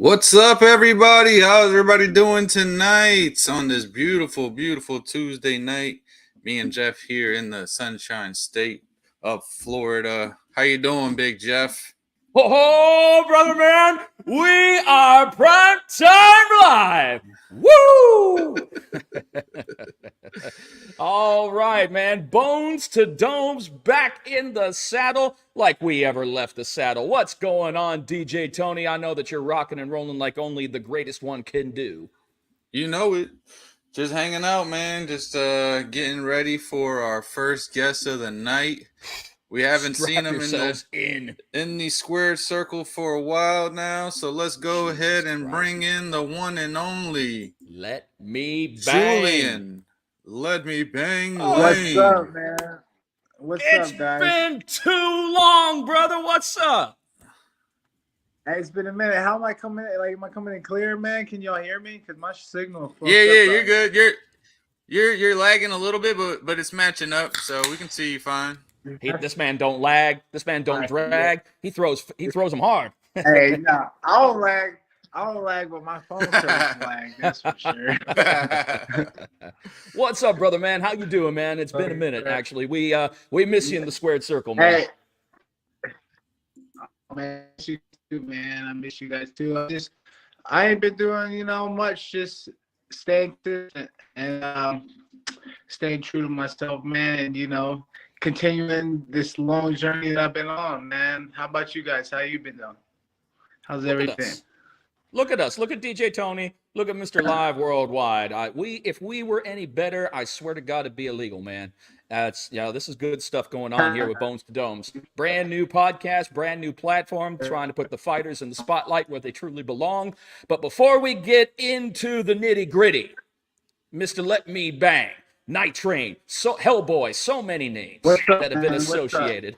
What's up, everybody? How's everybody doing tonight on this beautiful, beautiful Tuesday night? Me and Jeff here in the Sunshine State of Florida. How you doing, Big Jeff? Ho, brother man, we are prime time live. Woo! All right, man. Bones to domes, back in the saddle like we ever left the saddle. What's going on, DJ Tony? I know that you're rocking and rolling like only the greatest one can do. You know it. Just hanging out, man. Just getting ready for our first guest of the night. We haven't seen him in the squared circle for a while now, so let's go ahead and bring in the one and only Let me bang. Julian. Let me bang. What's up, man? What's up, guys? It's been too long, brother. What's up? Hey, it's been a minute. How am I coming in? Like, am I coming in clear, man? Can y'all hear me? Cause my signal. Yeah, you're good. You're lagging a little bit, but it's matching up, so we can see you fine. This man don't lag. This man don't drag. He throws them hard. Hey, no, I don't lag, but my phone starts lag. That's for sure. What's up, brother man? How you doing, man? It's been a minute, actually. We miss you in the squared circle, man. Hey, man, I miss you too, man. I miss you guys too. I ain't been doing, much. Just staying consistent and staying true to myself, man. And continuing this long journey that I've been on, man. How about you guys? How you been doing? How's everything? Look at us. Look at DJ Tony. Look at Mr. Live Worldwide. If we were any better, I swear to God, it'd be illegal, man. This is good stuff going on here with Bones to Domes. Brand new podcast, brand new platform, trying to put the fighters in the spotlight where they truly belong. But before we get into the nitty gritty, Mr. Let Me Bang, Night Train, Hellboy, so many names that have been associated.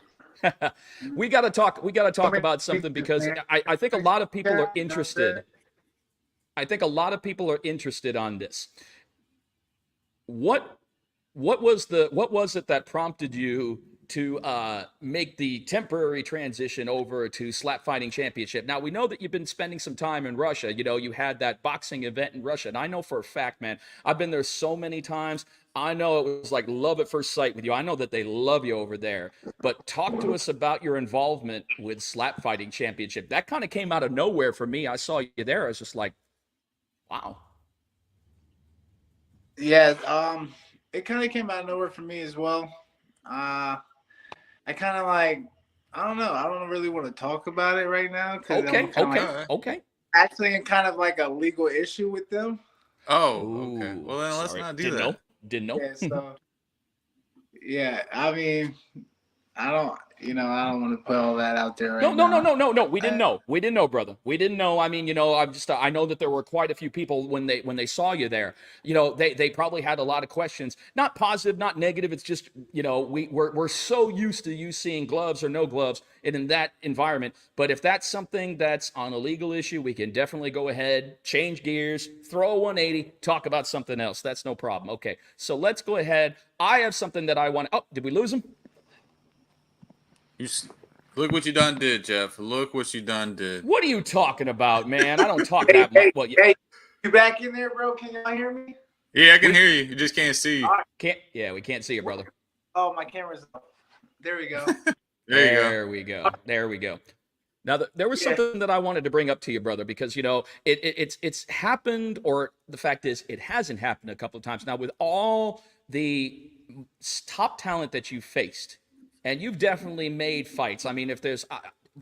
We gotta talk about something because I think a lot of people are interested. I think a lot of people are interested on this. What was it that prompted you to make the temporary transition over to Slap Fighting Championship? Now, we know that you've been spending some time in Russia. You had that boxing event in Russia. And I know for a fact, man, I've been there so many times. I know it was like love at first sight with you. I know that they love you over there. But talk to us about your involvement with Slap Fighting Championship. That kind of came out of nowhere for me. I saw you there. I was just like, wow. Yeah, it kind of came out of nowhere for me as well. I kind of I don't know. I don't really want to talk about it right now. Okay. Actually, in kind of like a legal issue with them. Oh, okay. Well, then let's not do that. Didn't know. Yeah, yeah, I mean, I don't want to put all that out there right now. No. We didn't know. We didn't know, brother. We didn't know. I mean, I know that there were quite a few people when they saw you there. They probably had a lot of questions. Not positive, not negative. It's just, we're so used to you seeing gloves or no gloves in that environment. But if that's something that's on a legal issue, we can definitely go ahead, change gears, throw a 180, talk about something else. That's no problem. Okay, so let's go ahead. I have something that I want. Oh, did we lose him? Look what you done did, Jeff. Look what you done did. What are you talking about, man? I don't talk that much. Hey, you back in there, bro? Can y'all hear me? Yeah, I can hear you. You just can't see. Yeah, we can't see you, brother. Oh, my camera's off. There we go. There we go. Now, there was something that I wanted to bring up to you, brother, because, it's happened, or the fact is it hasn't happened a couple of times. Now, with all the top talent that you faced, and you've definitely made fights. I mean,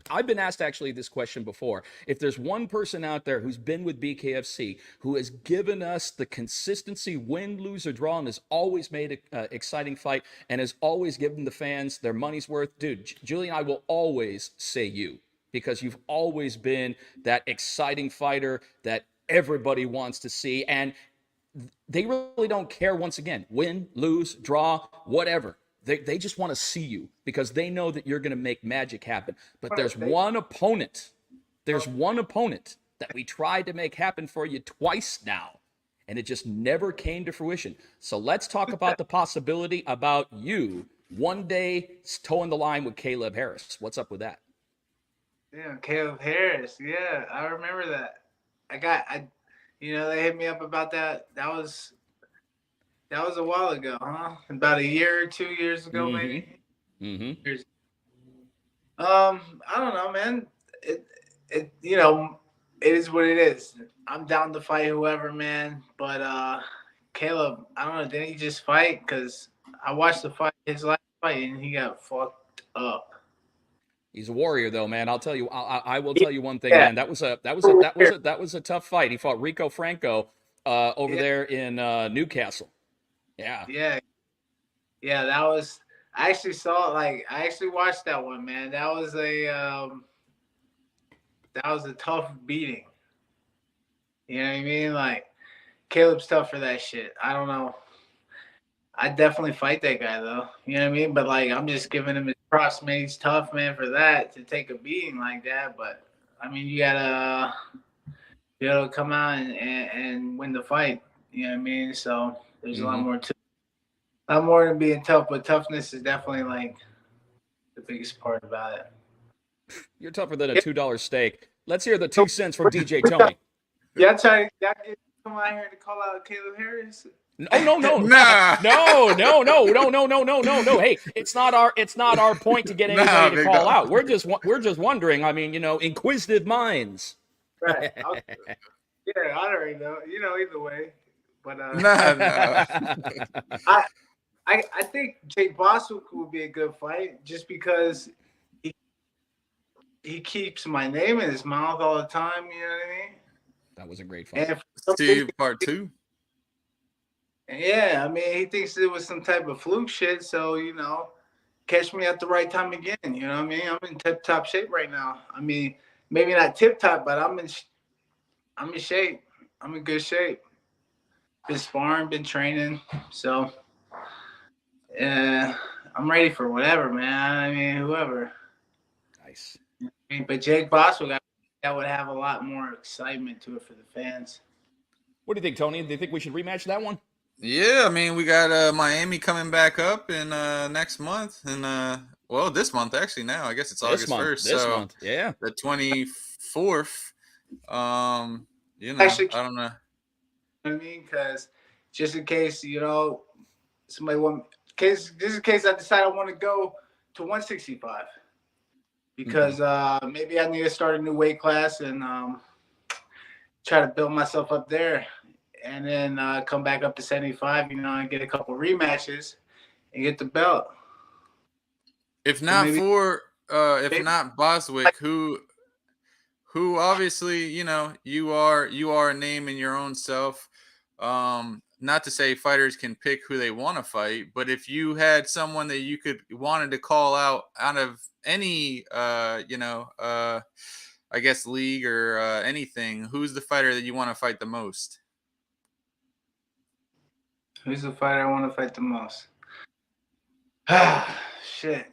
I've been asked actually this question before. If there's one person out there who's been with Bkfc, who has given us the consistency, win, lose, or draw, and has always made an exciting fight, and has always given the fans their money's worth, dude, Julian, I will always say you, because you've always been that exciting fighter that everybody wants to see. And they really don't care, once again, win, lose, draw, whatever. They just want to see you because they know that you're going to make magic happen. But there's one opponent. There's one opponent that we tried to make happen for you twice now, and it just never came to fruition. So let's talk about the possibility about you one day towing the line with Caleb Harris. What's up with that? Yeah, Caleb Harris. Yeah, I remember that. they hit me up about that. That was a while ago, huh? About a year or 2 years ago, maybe. Mm-hmm. I don't know, man. It it is what it is. I'm down to fight whoever, man. But Caleb, I don't know. Didn't he just fight? Cause I watched his last fight, and he got fucked up. He's a warrior, though, man. I'll tell you. I will tell you one thing, Yeah, man. That was a tough fight. He fought Rico Franco over yeah, there in Newcastle. Yeah. yeah, yeah. That was. I actually saw it. Like I actually watched that one, man. That was a tough beating. You know what I mean? Like Caleb's tough for that shit. I don't know. I definitely fight that guy though. You know what I mean? But like I'm just giving him his props, man. He's tough, man, for that to take a beating like that. But I mean, you gotta come out and win the fight. You know what I mean? So there's a lot more to a lot more than being tough, but toughness is definitely like the biggest part about it. You're tougher than a $2 steak. Let's hear the 2 cents from DJ Tony. Y'all come out here to call out Caleb Harris? No, Nah. no. Hey, it's not our point to get anybody to call out. We're just wondering. I mean, inquisitive minds. Right. Yeah, I already know. Either way. But Nah. I think Jake Boswick would be a good fight just because he keeps my name in his mouth all the time. You know what I mean? That was a great fight. Steve, part 2. Yeah, I mean, he thinks it was some type of fluke shit. So catch me at the right time again. You know what I mean? I'm in tip top shape right now. I mean, maybe not tip top, but I'm in shape. I'm in good shape. Been sparring, been training, so I'm ready for whatever, man. I mean, whoever. Nice. But Jake Boswick, that would have a lot more excitement to it for the fans. What do you think, Tony? Do you think we should rematch that one? Yeah, I mean, we got Miami coming back up in next month, and this month actually. Now I guess it's August 1st. This month, yeah, the 24th. Actually, I don't know. I mean, because just in case somebody just in case I decide I want to go to 165, because maybe I need to start a new weight class and try to build myself up there. And then come back up to 75, and get a couple rematches and get the belt. If not Boswick, who obviously, you are a name in your own self. Not to say fighters can pick who they want to fight, but if you had someone that wanted to call out of any I guess league or anything, who's the fighter that you want to fight the most? Who's the fighter I want to fight the most? Shit.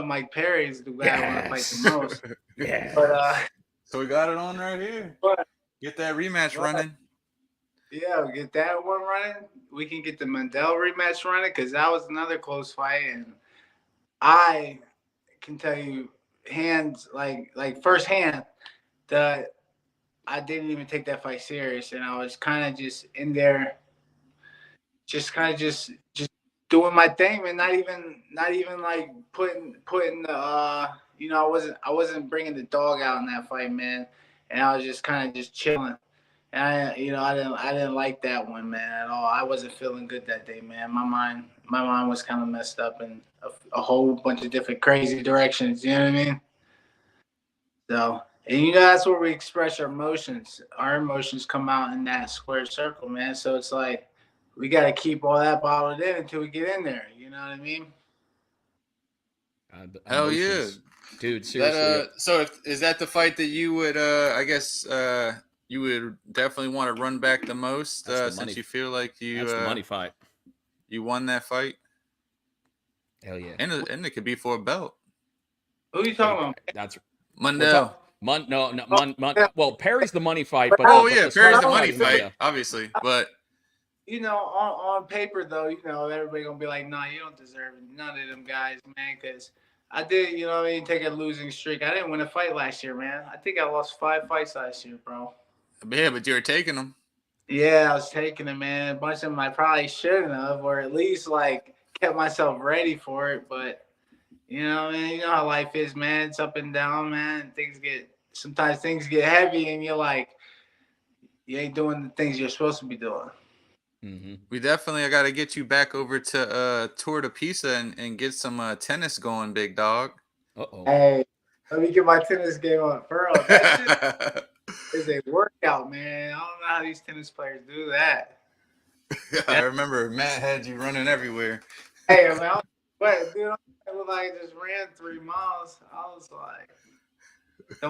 Mike Perry is the guy I want to fight the most. Yeah. But so we got it on right here. Get that rematch running. Yeah, we get that one running. We can get the Mandel rematch running because that was another close fight, and I can tell you firsthand that I didn't even take that fight serious, and I was kind of just in there, just doing my thing, and not even like putting the I wasn't bringing the dog out in that fight, man, and I was just kind of just chilling. And I didn't like that one, man, at all. I wasn't feeling good that day, man. My mind was kind of messed up in a whole bunch of different crazy directions. You know what I mean? So, and that's where we express our emotions. Our emotions come out in that square circle, man. So it's like we got to keep all that bottled in until we get in there. You know what I mean? Hell yeah, dude! Seriously. So is that the fight that you would? I guess. You would definitely want to run back the most since you feel like that's the money fight. You won that fight. Hell yeah! And it could be for a belt. Who are you talking about? That's Mundell. Well, Perry's the money fight, but Perry's the money fight, obviously. But on paper though, everybody gonna be like, nah, you don't deserve none of them guys, man, because I did, take a losing streak. I didn't win a fight last year, man. I think I lost 5 fights last year, bro. Yeah, but you were taking them. Yeah, I was taking them, man. A bunch of them I probably shouldn't have, or at least like kept myself ready for it. But man, you know how life is, man. It's up and down, man. Sometimes things get heavy, and you're like, you ain't doing the things you're supposed to be doing. Mm-hmm. We definitely got to get you back over to Tour de Pisa and get some tennis going, big dog. Uh-oh. Hey, let me get my tennis game on, bro. That shit is a workout, man. I don't know how these tennis players do that. I remember Matt had you running everywhere. Hey, man, but dude, I looked like I just ran 3 miles. I was like, I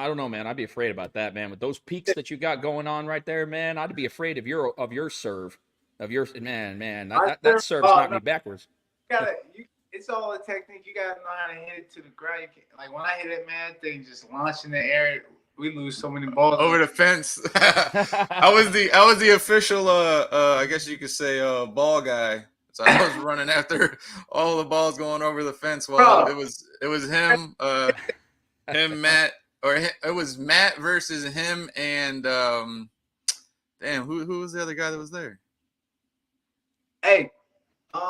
don't know, man. I'd be afraid about that, man. With those peaks that you got going on right there, man, I'd be afraid of your serve. Man. That serve's knocked me backwards. It's all a technique. You gotta know how to hit it to the ground. Like when I hit it, man, thing just launched in the air. We lose so many balls over the fence. I was the official I guess you could say ball guy. So I was running after all the balls going over the fence while it was him Matt, or it was Matt versus him and damn, who was the other guy that was there? Hey,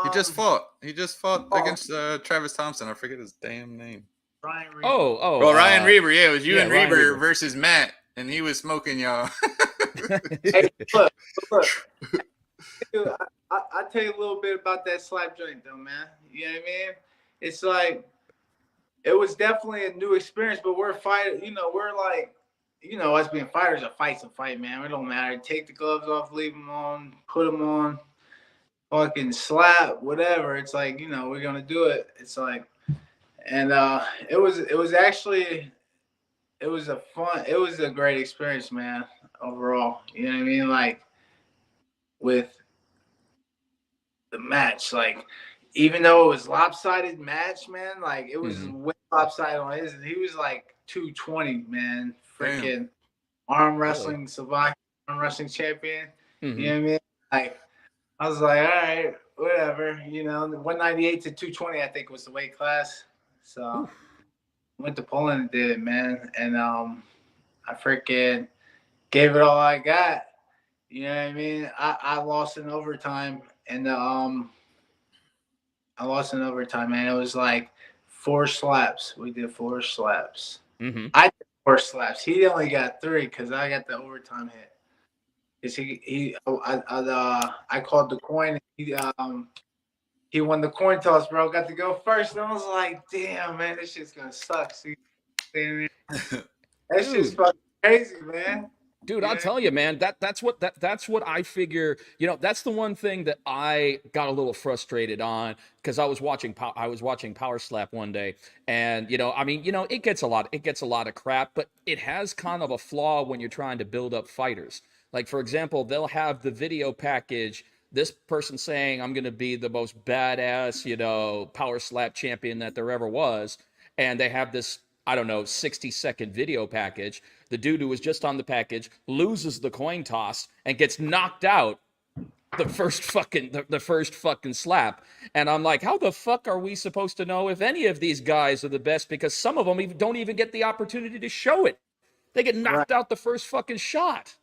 he just fought against Travis Thompson. I forget his damn name. Ryan Reber. Oh, Ryan Reber. Yeah, it was you and Reber versus Matt, and he was smoking y'all. Hey, look. Dude, I tell you a little bit about that slap joint, though, man. You know what I mean? It's like it was definitely a new experience, but we're fighting. We're like, us being fighters, a fight's a fight, man. It don't matter. Take the gloves off, leave them on, put them on, fucking slap, whatever. It's like, we're gonna do it. It's like, and it was a great experience, man. Overall, you know what I mean? Like with the match, like even though it was lopsided match, man, like it was way lopsided on his. And he was like 220, man, freaking arm wrestling, Slovakian arm wrestling champion. Mm-hmm. You know what I mean? Like I was like, all right, whatever. 198 to 220, I think was the weight class. So went to Poland and did it, man. And I freaking gave it all I got. You know what I mean? I lost in overtime, and I lost in overtime, man. It was like 4 slaps. We did 4 slaps. Mm-hmm. I did 4 slaps. He only got 3 because I got the overtime hit. I called the coin. He won the coin toss, bro. Got to go first, and I was like, damn, man, this shit's gonna suck. See, that shit's fucking crazy, man. Dude, I'll tell you, man, that's what I figure. That's the one thing that I got a little frustrated on because I was watching Power Slap one day, and it gets a lot of crap, but it has kind of a flaw when you're trying to build up fighters. Like, for example, they'll have the video package, this person saying, I'm going to be the most badass, Power Slap champion that there ever was. And they have this, I don't know, 60-second video package. The dude who was just on the package loses the coin toss and gets knocked out the first fucking slap. And I'm like, how the fuck are we supposed to know if any of these guys are the best? Because some of them don't even get the opportunity to show it. They get knocked out the first fucking shot.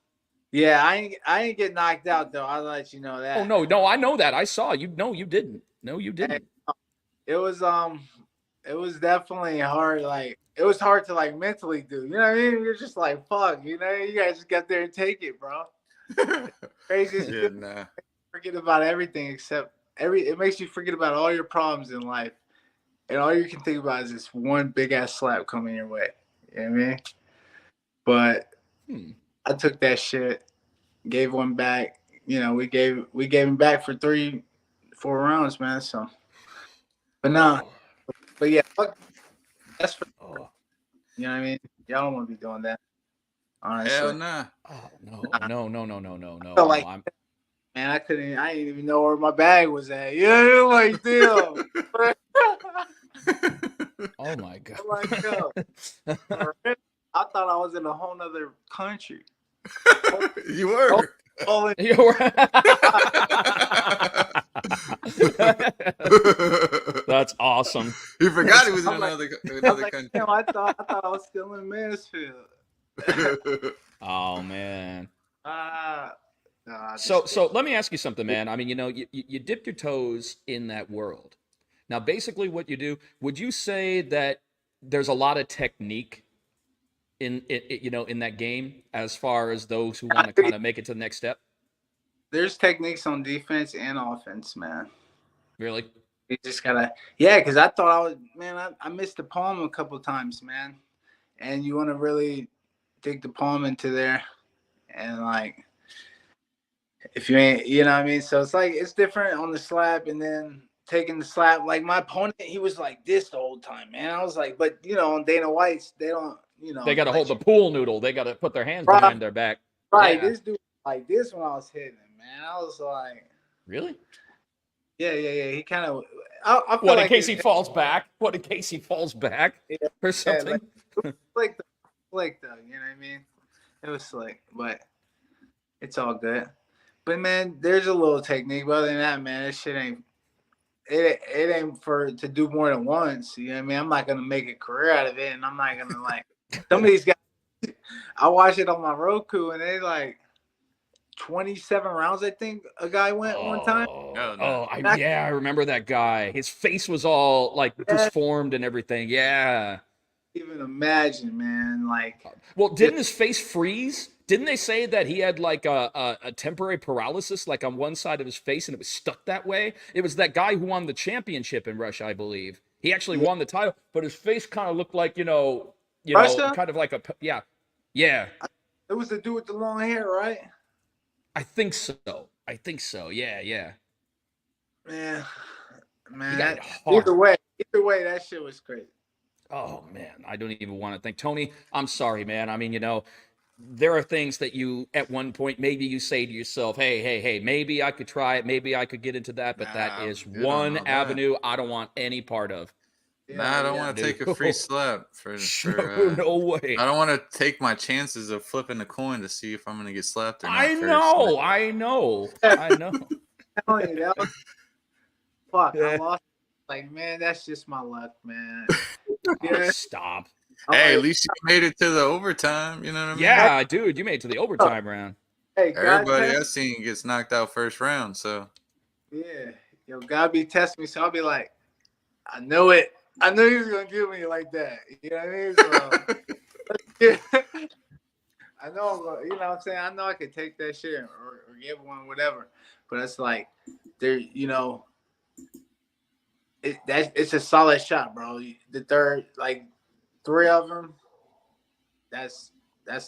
Yeah, I ain't get knocked out though. I'll let you know that. Oh no, I know that. I saw you. No, you didn't. It was definitely hard. Like it was hard to like mentally do. You know what I mean? You're just like, fuck. You guys just got there and take it, bro. Crazy. Yeah, nah. Forget about everything except it makes you forget about all your problems in life, and all you can think about is this one big ass slap coming your way. You know what I mean? But I took that shit, gave one back. We gave him back for 3-4 rounds, man. So, but yeah, fuck, that's for you know what I mean. Y'all don't want to be doing that. Honestly. Hell nah. Oh no. So, like, man, I didn't even know where my bag was at. Yeah, like damn. Oh my god. Like, yo, I thought I was in a whole nother country. You were. You were. That's awesome. You forgot he was in another country. I thought I was still in Mansfield. Oh man. No, So let me ask you something, man. I mean, you dipped your toes in that world. Now, basically, what you do, would you say that there's a lot of technique in in that game as far as those who want to kind of make it to the next step? there's techniques on defense and offense, man. Really? You just gotta, yeah, because I thought I was, man, I missed the palm a couple times, man. And you want to really dig the palm into there. And like, if you ain't, you know what I mean? So it's like, it's different on the slap and then taking the slap. Like my opponent, he was like this the whole time, man. I was like, but on Dana White's, they don't, They got to hold the pool noodle. They got to put their hands right, behind their back. right. Yeah. This dude like this when I was hitting him, man. I was like, Really? yeah. He kind of, I feel What in like case he falls back? What in case he falls back yeah, or something? like the slick though, you know what I mean? It was slick, but it's all good. But man, there's a little technique. But other than that, man, this shit ain't. It ain't for to do more than once. You know what I mean? I'm not gonna make a career out of it, and I'm not gonna like some of these guys. I watch it on my Roku, and they like 27 rounds. I think a guy went one time. I remember that guy. His face was all like disformed and everything. Yeah. Even imagine, man. Like, well, didn't his face freeze? Didn't they say that he had like a temporary paralysis, like on one side of his face, and it was stuck that way? It was that guy who won the championship in Russia, I believe. He actually won the title, but his face kind of looked like Russia? kind of like yeah. It was the dude with the long hair, right? I think so. Yeah. Man, He got it either hard. way, that shit was crazy. Oh man, I don't even want to think. Tony, I'm sorry, man. I mean, there are things that you at one point maybe you say to yourself, hey, maybe I could try it, maybe I could get into that, but that is one avenue I don't want any part of. I don't want to take a free slap for no way. I don't want to take my chances of flipping a coin to see if I'm going to get slapped or not. I know. Fuck, I lost. Like, man, that's just my luck, man. Oh, stop. Hey, at least you made it to the overtime. You know what I mean? Yeah, dude, you made it to the overtime round. Hey, everybody I've seen gets knocked out first round. So yeah, God be testing me, so I'll be like, I knew it. I knew he was gonna give me like that. You know what I mean? So, I know, you know what I'm saying? I know I could take that shit or give one, whatever. But it's like, there, it's a solid shot, bro. The third, like 3 of them, that's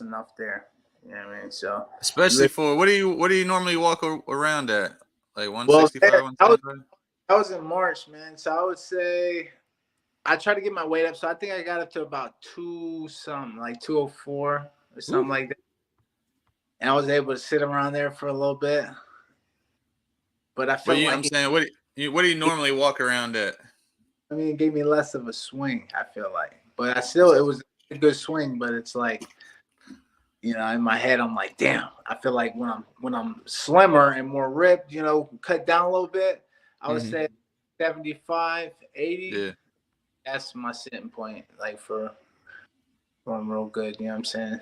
enough there. You know what I mean? So especially for what do you normally walk around at? Like 165, 175? That was in March, man. So I would say I try to get my weight up. So I think I got up to about 2-something, like 204 or something like that. And I was able to sit around there for a little bit. But I feel like I'm saying, what do you normally walk around at? I mean, it gave me less of a swing, I feel like. But it was a good swing, but it's like, in my head, I'm like, damn, I feel like when I'm slimmer and more ripped, cut down a little bit, I would say 75, 80. Yeah. That's my sitting point, like for I'm real good, you know what I'm saying?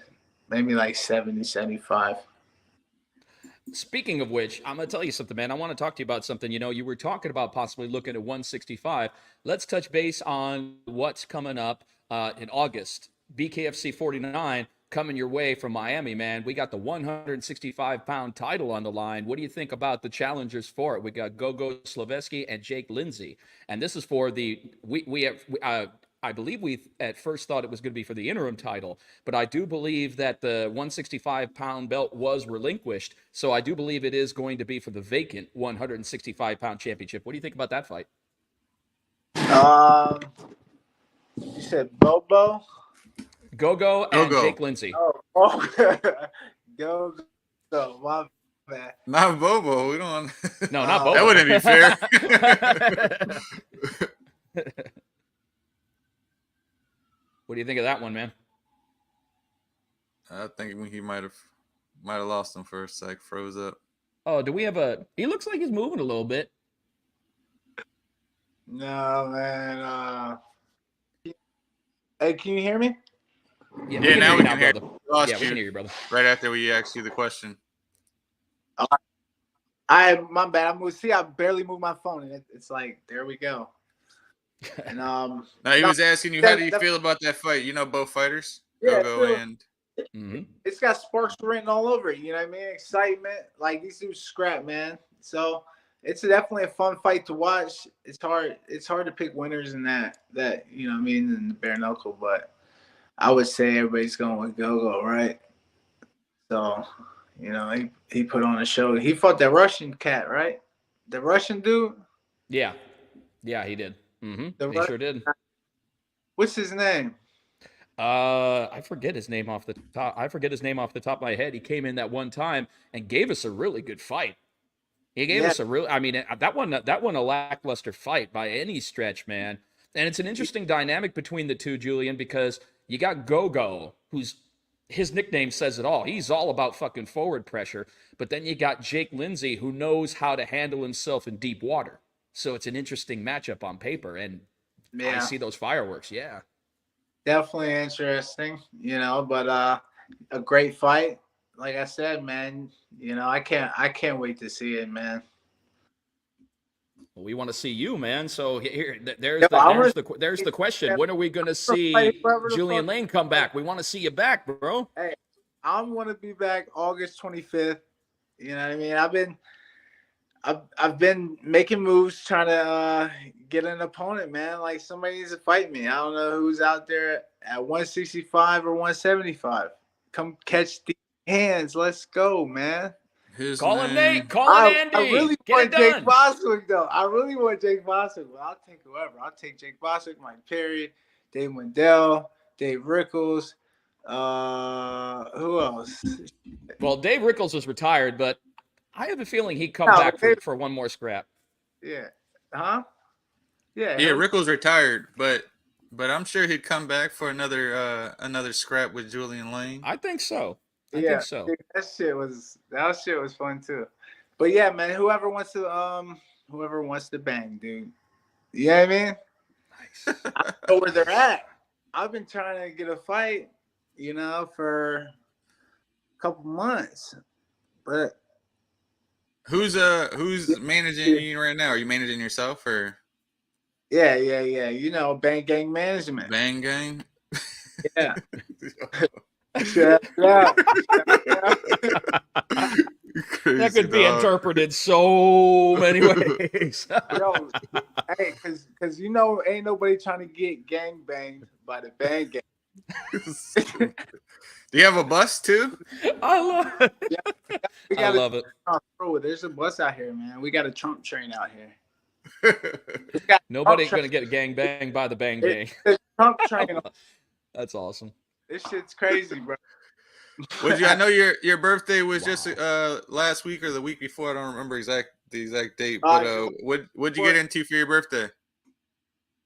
Maybe like 70, 75. Speaking of which, I'm going to tell you something, man. I want to talk to you about something. You were talking about possibly looking at 165. Let's touch base on what's coming up in August. Bkfc 49 coming your way from Miami, man. We got the 165-pound title on the line. What do you think about the challengers for it? We got Gogo Sloveski and Jake Lindsay. And this is for I believe we at first thought it was going to be for the interim title, but I do believe that the 165-pound belt was relinquished. So I do believe it is going to be for the vacant 165-pound championship. What do you think about that fight? You said Bobo? Gogo and Jake Lindsay. Oh. Go. My bad. Not Bobo. We don't. No, not Bobo. That wouldn't be fair. What do you think of that one, man? I think he might have lost him for a sec, froze up. Oh, do we have he looks like he's moving a little bit. No, man. Hey, can you hear me? Yeah, Yeah, now we can hear brother. you. Lost Yeah, we you can hear you, brother. right after we asked you the question. My bad. I barely moved my phone, and it's like, there we go. And No, he no, was asking you, how do you feel about that fight? You know both fighters, yeah, Gogo and. it's got sparks written all over it. You know what I mean? Excitement. Like, these dudes scrap, man. So it's definitely a fun fight to watch. It's hard. It's hard to pick winners in that. You know what I mean, in the bare knuckle. But I would say everybody's going with Gogo, right? So, you know, he put on a show. He fought that Russian cat, right? The Russian dude. Yeah, he did. He sure did. What's his name? I forget his name off the top. I forget his name off the top of my head. He came in that one time and gave us a really good fight. He gave us a real. I mean, that one a lackluster fight by any stretch, man. And it's an interesting dynamic between the two, Julian, because you got Gogo, who's his nickname says it all. He's all about fucking forward pressure. But then you got Jake Lindsay, who knows how to handle himself in deep water. So it's an interesting matchup on paper, and I see those fireworks. Yeah. Definitely interesting, you know, but a great fight. Like I said, man, you know, I can't wait to see it, man. Well, we want to see you, man. So there's the question. When are we going to see Julian Lane come back? We want to see you back, bro. Hey, I want to be back August 25th. You know what I mean? I've been making moves trying to get an opponent, man. Like, somebody needs to fight me. I don't know who's out there at 165 or 175. Come catch the hands. Let's go, man. Call him Nate. Call him Andy. I really want Jake Boswick, though. I really want Jake Boswick. But I'll take whoever. I'll take Jake Boswick, Mike Perry, Dave Wendell, Dave Rickles. Who else? Well, Dave Rickles is retired, but I have a feeling he'd come back for one more scrap. Yeah. Huh? Yeah. Yeah, Rickles retired, but I'm sure he'd come back for another scrap with Julian Lane. I think so. I think so. Dude, that shit was fun too. But yeah, man, whoever wants to bang, dude. You know what I mean? Nice. I know where they're at. I've been trying to get a fight, you know, for a couple months. But who's managing you right now? Are you managing yourself or? Yeah. You know, Bang Gang Management. Bang Gang? Yeah. Yeah. Crazy, that could be interpreted so many ways. Yo, hey, cause you know, ain't nobody trying to get gang banged by the Bang Gang. Do you have a bus too? I love it. Yeah, I love it. There's a bus out here, man. We got a Trump train out here. Nobody's gonna get gang banged by the Bang Gang. Trump train. That's awesome. This shit's crazy, bro. I know your birthday was just last week or the week before. I don't remember the exact date. But what'd you get into for your birthday?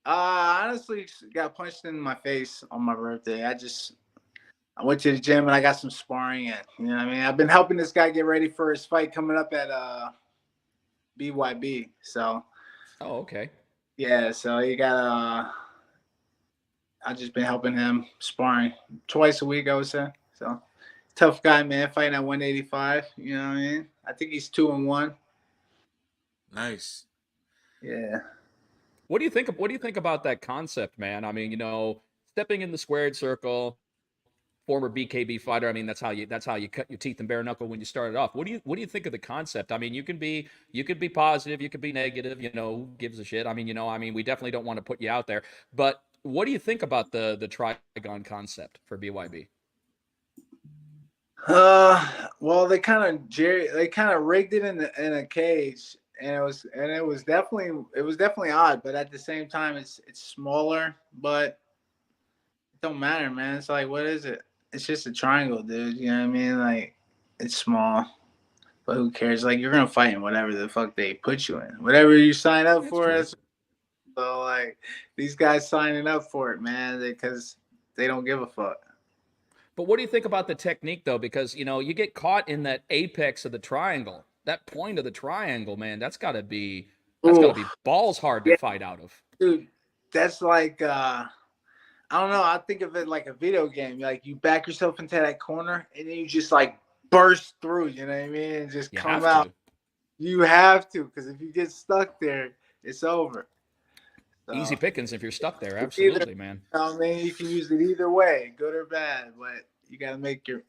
I honestly got punched in my face on my birthday. I went to the gym and I got some sparring in. You know what I mean? I've been helping this guy get ready for his fight coming up at BYB. So. Oh, okay. Yeah, so he got I've just been helping him sparring twice a week, I would say. So tough guy, man, fighting at 185. You know what I mean? I think he's 2-1. Nice. Yeah. What do you think about that concept, man? I mean, you know, stepping in the squared circle, former BKB fighter. I mean, that's how you cut your teeth in bare knuckle when you started off. What do you think of the concept? I mean, you can be positive, you can be negative, you know, who gives a shit. I mean, we definitely don't want to put you out there. But what do you think about the trigon concept for BYB? Well, they kind of rigged it in a cage, and it was definitely odd, but at the same time it's smaller, but it don't matter, man. It's like, what is it? It's just a triangle, dude. You know what I mean? Like, it's small, but who cares? Like, you're gonna fight in whatever the fuck they put you in. Whatever you sign up for. So, like, these guys signing up for it, man, because they don't give a fuck. But what do you think about the technique, though? Because, you know, you get caught in that apex of the triangle, that point of the triangle, man. That's got to be balls hard to fight out of. Dude, that's like I don't know. I think of it like a video game. Like you back yourself into that corner and then you just like burst through. You know what I mean? And just You come have out. to. You have to, because if you get stuck there, it's over. So, Easy pickings if you're stuck there. either, Absolutely, man. I mean, you can use it either way, good or bad. But you gotta make your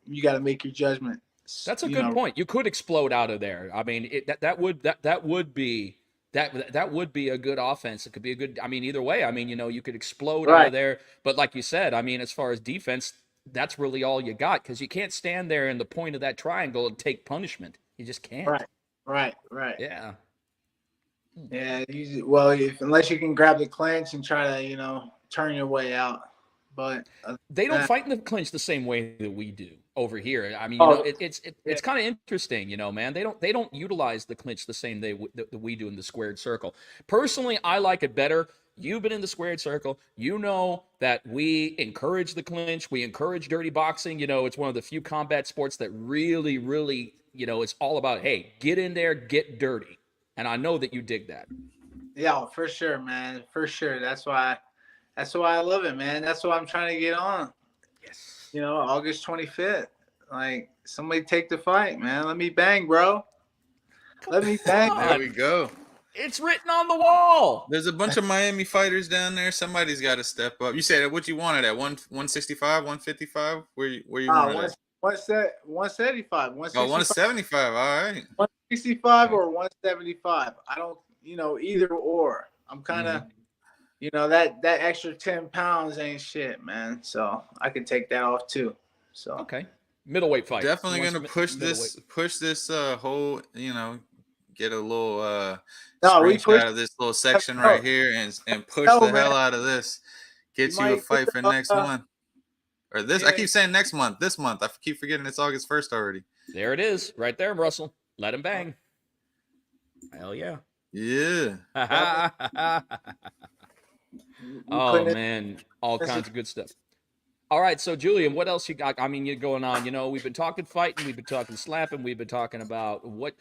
judgment. That's a good point. You could explode out of there. I mean, that would be a good offense. It could be a good. I mean, either way. I mean, you could explode out Right. of there. But like you said, I mean, as far as defense, that's really all you got because you can't stand there in the point of that triangle and take punishment. You just can't. Right. Yeah. Yeah. Well, unless you can grab the clinch and try to turn your way out, but they don't fight in the clinch the same way that we do over here. I mean, it's kind of interesting, man. They don't utilize the clinch the same that we do in the squared circle. Personally, I like it better. You've been in the squared circle. You know that we encourage the clinch. We encourage dirty boxing. It's one of the few combat sports that really, really, it's all about, hey, get in there, get dirty. And I know that you dig that. Yeah, for sure, man. For sure. That's why I love it, man. That's why I'm trying to get on. Yes. August 25th. Like, somebody take the fight, man. Let me bang, bro. Let me bang. There we go. It's written on the wall. There's a bunch of Miami fighters down there. Somebody's got to step up. You said what you wanted at 165, 155? Where you wanted at? 175. 165. Oh, 175. All right. 165 or 175. I don't, either or. I'm kind of, that extra 10 pounds ain't shit, man. So I can take that off too. So okay, middleweight fight. Definitely gonna push this whole, get a little screenshot of this little section right here and push the hell out of this. Get you a fight for next month. Or this, I keep saying next month. This month, I keep forgetting it's August 1st already. There it is, right there, Russell. Let him bang. Hell yeah. Yeah. Oh man, all kinds of good stuff. All right, so Julian, what else you got? I mean, you're going on. We've been talking fighting, we've been talking slapping, we've been talking about what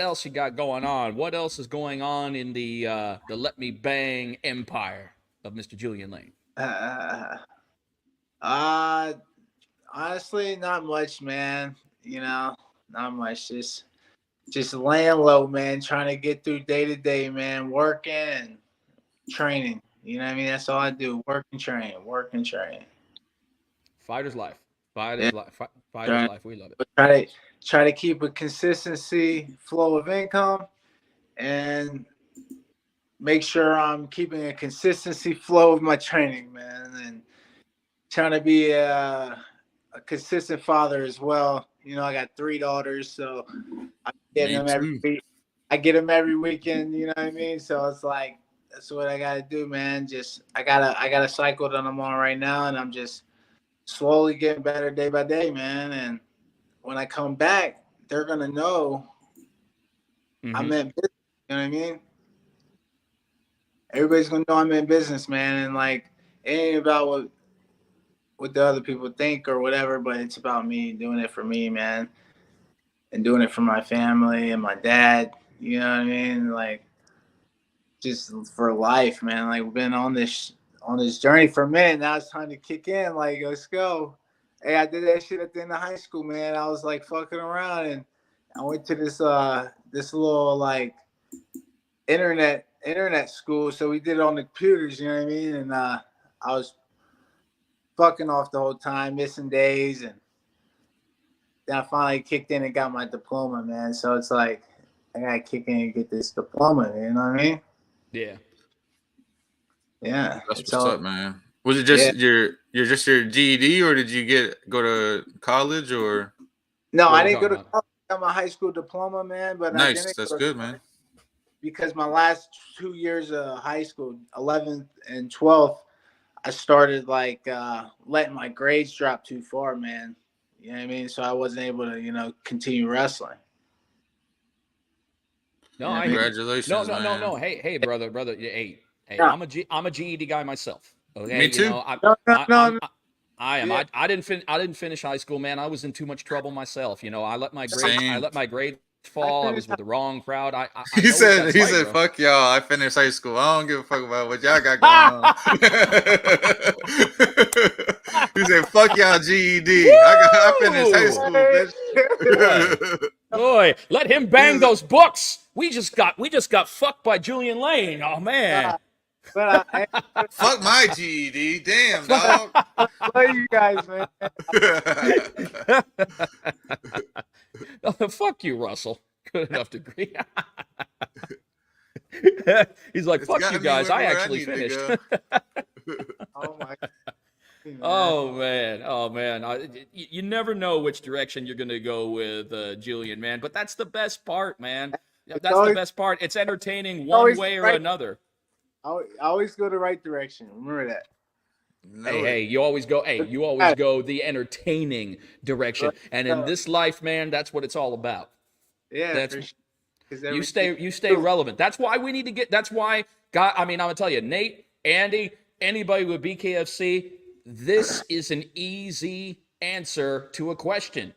else you got going on. What else is going on in the Let Me Bang empire of Mr. Julian Lane? Honestly, not much, man. Not much. Just laying low, man. Trying to get through day to day, man. Working and training. You know what I mean? That's all I do. Work and train. Fighter's life. Fighter's life. We love it. Try to keep a consistency flow of income and make sure I'm keeping a consistency flow of my training, man. And trying to be a consistent father as well. I got 3 daughters, so I get them every week. I get them every weekend, you know what I mean? So it's like, that's what I gotta do, man. I got a cycle that I'm on right now, and I'm just slowly getting better day by day, man. And when I come back, they're gonna know I'm in business. You know what I mean? Everybody's gonna know I'm in business, man. And like, it ain't about what the other people think or whatever, but it's about me doing it for me, man, and doing it for my family and my dad. You know what I mean? Like, just for life, man. Like, we've been on this journey for a minute. Now it's time to kick in. Like, let's go. Hey, I did that shit at the end of high school, man. I was like fucking around, and I went to this little like internet school. So we did it on the computers. You know what I mean? And I was fucking off the whole time, missing days, and then I finally kicked in and got my diploma, man. So it's like, I gotta kick in and get this diploma. You know what I mean? Yeah. Yeah. That's what's up, man. Was it just your GED, or did you go to college, or? No, I didn't go to college. I got my high school diploma, man. But nice. I didn't That's good, man. Because my last 2 years of high school, 11th and 12th, I started like letting my grades drop too far, man. You know what I mean? So I wasn't able to, continue wrestling. No, congratulations. No. Hey, brother. Hey, yeah. I'm a GED guy myself. Okay, me too. I didn't finish high school, man. I was in too much trouble myself. I let my grades fall. I was with the wrong crowd. He said, "Fuck y'all. I finished high school. I don't give a fuck about what y'all got going on." He said, "Fuck y'all GED. I finished high school, bitch." Boy, let him bang those books. We just got fucked by Julian Lane. Oh man. But I Fuck my GED. Damn, dog. love you guys, man. Fuck you, Russell. Good enough degree. He's like, It's fuck got you me guys. I where actually need to finished. go. Oh my God, man. Oh man, oh man! You never know which direction you're gonna go with Julian, man. But that's the best part, man. It's That's the always, best part. It's entertaining one always way or right. another. I always go the right direction. Remember that. Hey, Know hey, it. you always go. Hey, you always go the entertaining direction. And in Uh, this life, man, that's what it's all about. yeah, That's for sure. 'Cause you everything- stay relevant. That's why we need to get. That's why God. I mean, I'm gonna tell you, Nate, Andy, anybody with BKFC. This is an easy answer to a question.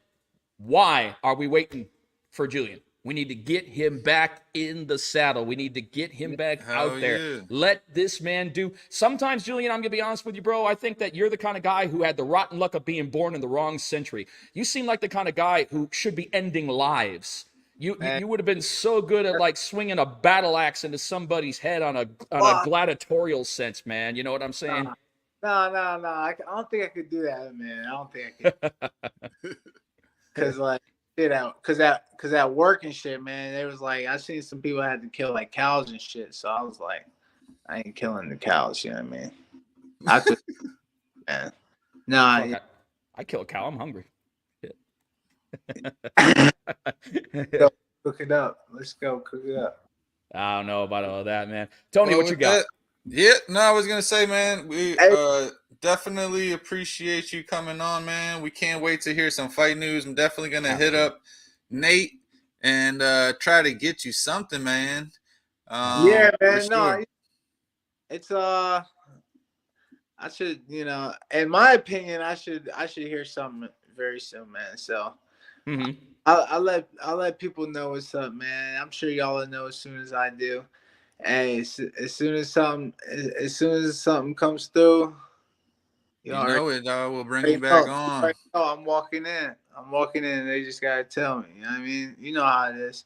Why are we waiting for Julian? We need to get him back in the saddle. We need to get him back Hell out there. yeah. Let this man do. Sometimes, Julian, I'm going to be honest with you, bro. I think that you're the kind of guy who had the rotten luck of being born in the wrong century. You seem like the kind of guy who should be ending lives. You would have been so good at like swinging a battle axe into somebody's head on a gladiatorial sense, man. You know what I'm saying? No. I don't think I could do that, man. I don't think I could. Cause like, cause that work and shit, man. It was like I seen some people had to kill like cows and shit. So I was like, I ain't killing the cows. You know what I mean? I could, man. Nah, Fuck, I kill a cow. I'm hungry. go cook it up. Let's go cook it up. I don't know about all that, man. Tony, Well, what you with got? that- yeah, no, I was gonna say, man, we definitely appreciate you coming on, man. We can't wait to hear some fight news. I'm definitely gonna hit up Nate and try to get you something, man. Yeah, for man. No, sure. it's I should, in my opinion, I should hear something very soon, man. So Mm-hmm. I'll let people know what's up, man. I'm sure y'all will know as soon as I do. Hey, as soon as something comes through, You y'all know it, dog. We'll bring already you back know. on. Oh, I'm walking in. And they just gotta tell me. You know what I mean? You know how it is.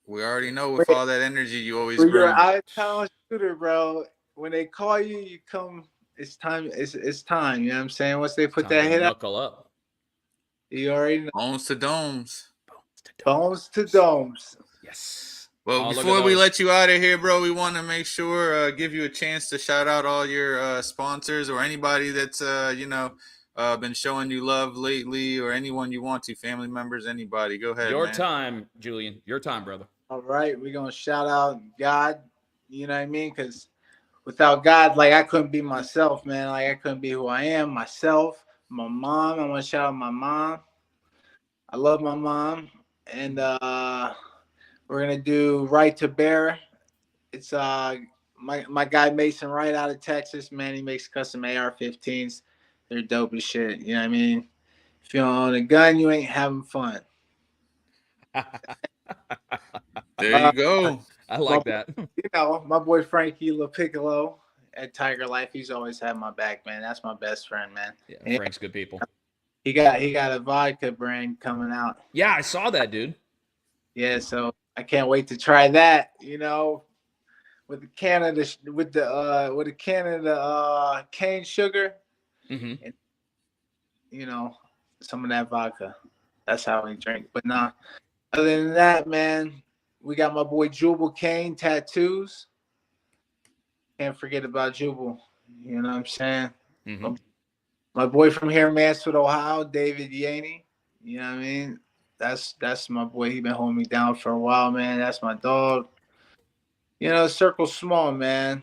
We already know with all that energy you always When you're bring. out of town shooter, bro, when they call you, you come. It's time. It's time. You know what I'm saying? Once they put that hit up, Knuckle up. you already know. Bones to domes. Bones to domes. Yes. Well, before we let you out of here, bro, we want to make sure give you a chance to shout out all your sponsors or anybody that's been showing you love lately, or anyone you want to, family members, anybody. Go ahead, Your man. time, Julian. Your time, brother. All right, we're gonna shout out God. You know what I mean? Because without God, like I couldn't be myself, man. Like I couldn't be who I am, myself. My mom. I want to shout out my mom. I love my mom, and we're gonna do Right to Bear. It's my guy Mason right out of Texas, man. He makes custom AR-15s. They're dope as shit. You know what I mean? If you don't own a gun, you ain't having fun. There you go. I like that. My boy Frankie LaPiccolo at Tiger Life, he's always had my back, man. That's my best friend, man. Yeah, Frank's good people. He got a vodka brand coming out. Yeah, I saw that, dude. Yeah, so I can't wait to try that. With the Canada cane sugar, Mm-hmm. and some of that vodka. That's how we drink. But nah, other than that, man, we got my boy Jubal Kane tattoos. Can't forget about Jubal. You know what I'm saying? Mm-hmm. My boy from here, Mansfield, Ohio, David Yaney. You know what I mean? That's my boy. He been holding me down for a while, man. That's my dog. Circle's small, man.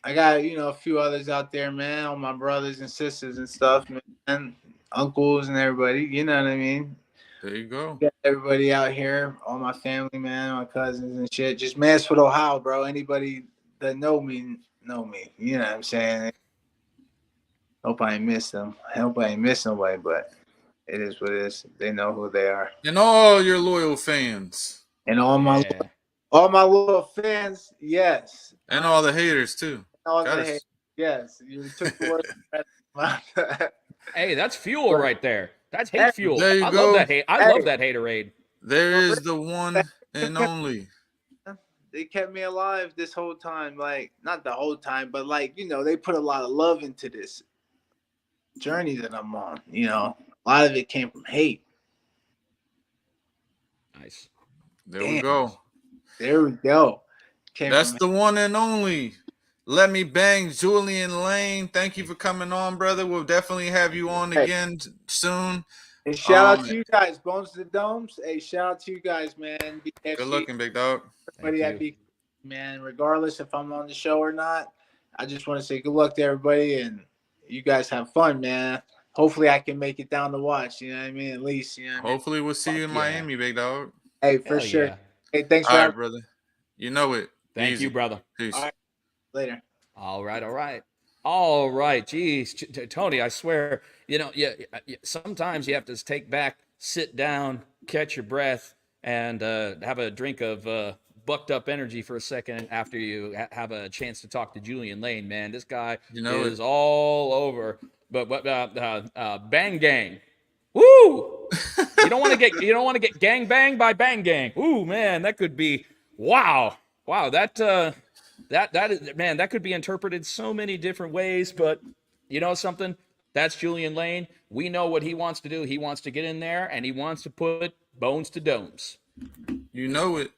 I got, a few others out there, man. All my brothers and sisters and stuff, man. Uncles and everybody. You know what I mean? There you go. Got everybody out here. All my family, man. My cousins and shit. Just Mansfield, Ohio, bro. Anybody that know me, know me. You know what I'm saying? Hope I ain't miss them. I hope I ain't miss nobody, but it is what it is. They know who they are. And all your loyal fans. And all my little fans, yes. And all the haters too. All the haters. Yes, you took the words out of my mouth. Hey, that's fuel right there. That's hate fuel. There you I love go. that hate. I love Hey, that haterade. There for is real, the one they and kept, only. they kept me alive this whole time. Like, not the whole time, but like, they put a lot of love into this journey that I'm on. A lot of it came from hate. Nice. There we Damn, go. there we go. Came That's from the one and only. Let me bang Julian Lane. Thank you for coming on, brother. We'll definitely have you on hate. again soon. And shout out Um, to you guys, Bones to the Domes. Hey, shout out to you guys, man. good BFC, looking, big dog. Thank everybody at you. BKFC, man. Regardless if I'm on the show or not, I just want to say good luck to everybody, and you guys have fun, man. Hopefully, I can make it down to watch. You know what I mean? At least, you know what I mean? Hopefully, we'll see you in Fuck yeah. Miami, big dog. Hey, for Hell sure. yeah. Hey, thanks for All right, having me. brother. You know it. Thank Easy. you, brother. Peace. All right, later. All right, all right. All right. Geez, Tony, I swear, sometimes you have to take back, sit down, catch your breath, and have a drink of bucked up energy for a second after you have a chance to talk to Julian Lane, man. This guy You know is it. all over. But Bang Gang. Woo! You don't want to get gang banged by Bang Gang. Ooh, man, that could be wow. Wow, that is, man, that could be interpreted so many different ways, but you know something? That's Julian Lane. We know what he wants to do. He wants to get in there and he wants to put bones to domes. You know it.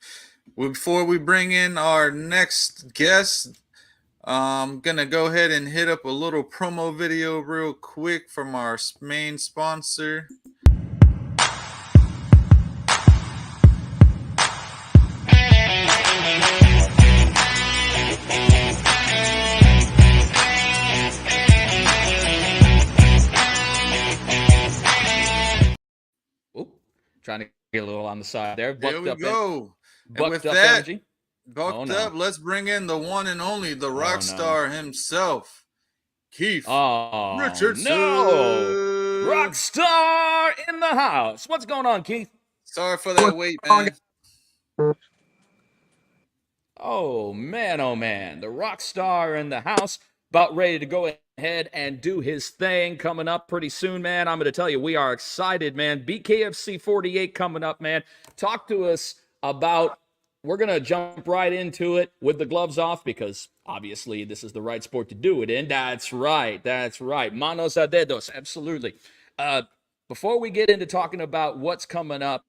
Well, before we bring in our next guest, I'm going to go ahead and hit up a little promo video real quick from our main sponsor. Oop, trying to get a little on the side there. There we go. And with Bucked up that, energy. bucked Oh, no. up, let's bring in the one and only, the rock no. star himself, Keith Oh, Richardson. no. Rockstar in the house. What's going on, Keith? Sorry for that wait, man. Oh, man. The rock star in the house, about ready to go ahead and do his thing coming up pretty soon, man. I'm going to tell you, we are excited, man. Bkfc 48 coming up, man. Talk to us about, we're going to jump right into it with the gloves off because obviously this is the right sport to do it in. That's right. Manos a dedos, absolutely. Before we get into talking about what's coming up,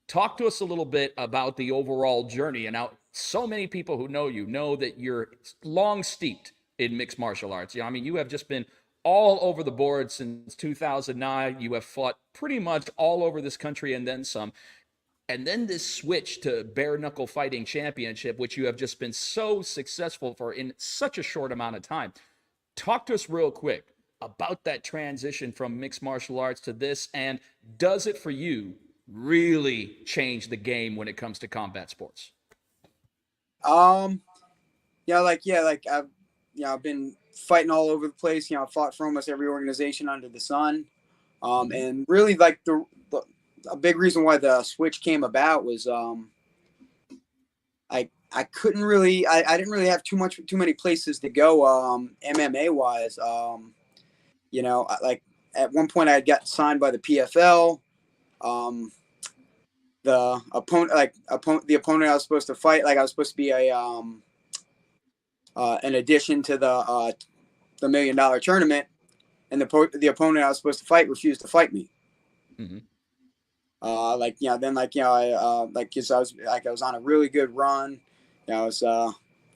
talk to us a little bit about the overall journey. And now, so many people who know you know that you're long steeped in mixed martial arts. I mean, you have just been all over the board since 2009. You have fought pretty much all over this country and then some. And then this switch to bare knuckle fighting championship, which you have just been so successful for in such a short amount of time. Talk to us real quick about that transition from mixed martial arts to this, and does it for you really change the game when it comes to combat sports? I've been fighting all over the place. I fought for almost every organization under the sun. And really, like a big reason why the switch came about was I couldn't really I didn't really have too many places to go MMA wise. Like at one point I had got signed by the PFL. The opponent I was supposed to fight, like I was supposed to be an addition to the $1 million tournament, and the opponent I was supposed to fight refused to fight me. Mm-hmm. Cause I was on a really good run. I was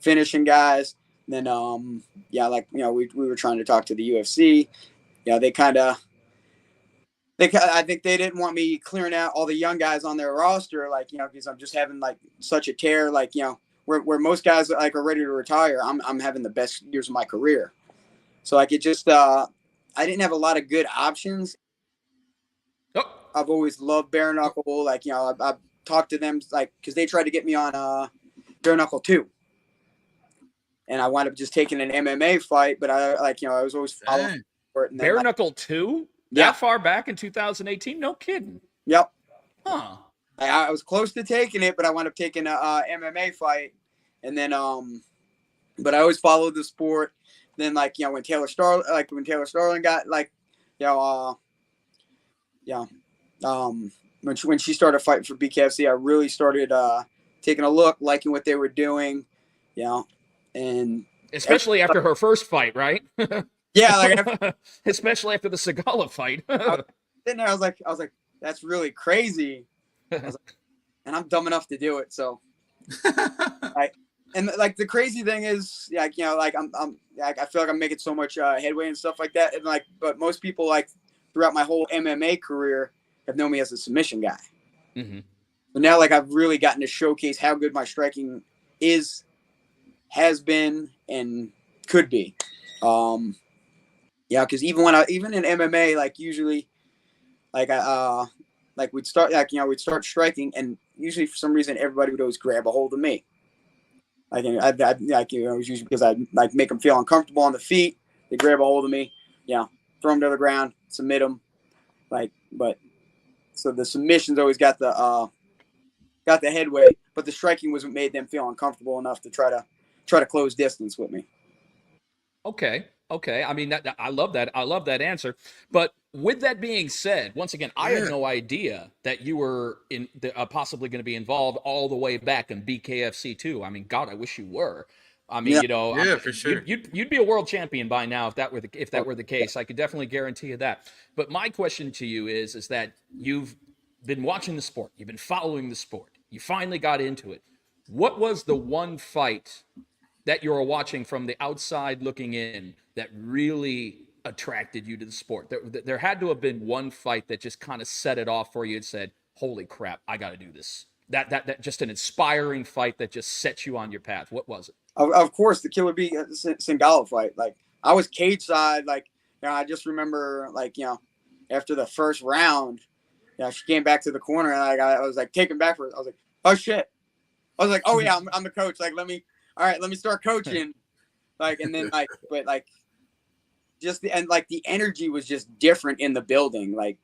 finishing guys. Then we were trying to talk to the UFC. I think they didn't want me clearing out all the young guys on their roster, because I'm just having like such a tear, where most guys like are ready to retire. I'm having the best years of my career. So I didn't have a lot of good options. Oh. I've always loved bare knuckle. I've talked to them because they tried to get me on bare knuckle 2. And I wound up just taking an MMA fight, but I was always following for it. And bare knuckle 2? Yeah. That far back in 2018? No kidding. Yep. Huh. I was close to taking it, but I wound up taking a MMA fight. And then, but I always followed the sport. then like, when Taylor Starling got like, you know, when she started fighting for BKFC, I really started taking a look, liking what they were doing, and especially after her first fight, right? yeah, like especially after the Segala fight. I was sitting there, I was like, that's really crazy. And I'm dumb enough to do it, so and like the crazy thing is, like, like I feel like I'm making so much headway and stuff like that, and like, but most people like throughout my whole MMA career have known me as a submission guy. Mm-hmm. So now, like, I've really gotten to showcase how good my striking has been, and could be. Because even in MMA, like usually, like we'd start striking, and usually for some reason everybody would always grab a hold of me. Like, it was usually because I'd like make them feel uncomfortable on the feet. They grab a hold of me, throw them to the ground, submit them, but so the submissions always got the headway, but the striking was what made them feel uncomfortable enough to try to close distance with me. Okay. I mean, I love that. I love that answer. But with that being said, once again, I had no idea that you were possibly going to be involved all the way back in BKFC too. I mean, God, I wish you were. I mean, for sure. You'd be a world champion by now if that were the case. I could definitely guarantee you that. But my question to you is that you've been watching the sport, you've been following the sport, you finally got into it. What was the one fight that you were watching from the outside looking in that really attracted you to the sport? There had to have been one fight that just kind of set it off for you and said, holy crap, I got to do this. That just an inspiring fight that just set you on your path. What was it? Of course, the Killer B Singala fight. Like, I was cage side. Like, I just remember, like, after the first round, she came back to the corner, and I was like taken back for it. I was like, oh shit. I was like, oh yeah, I'm the coach. Like, let me start coaching. Like, and then the energy was just different in the building. Like,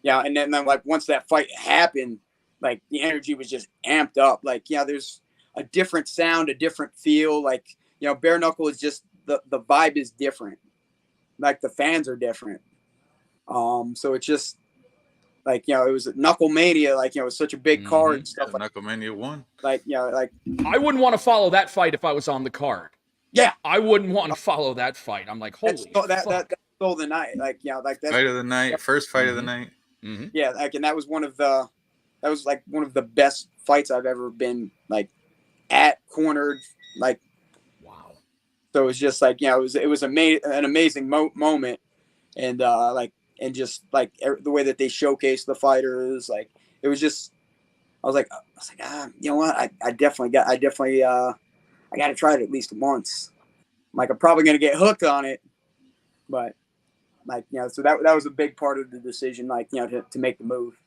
and then like once that fight happened, like the energy was just amped up. Like, there's a different sound, a different feel. Like, bare knuckle is just the vibe is different. Like, the fans are different. So it's just like, it was Knuckle Mania. Like, it was such a big card and stuff. Knuckle Mania 1. Like, like I wouldn't want to follow that fight if I was on the card. Yeah, I wouldn't want to follow that fight. I'm like, holy fuck. That stole the night. Like, like that fight of the night, first fight of the night. Mm-hmm. Yeah, like, and that was one of the best fights I've ever been like at cornered. Like, wow. So it was just like, it was an amazing moment, and and just like the way that they showcased the fighters, like, it was just, I was like, you know what, I definitely got to try it at least once. Like, I'm probably gonna get hooked on it, but like, so that was a big part of the decision, like, to make the move.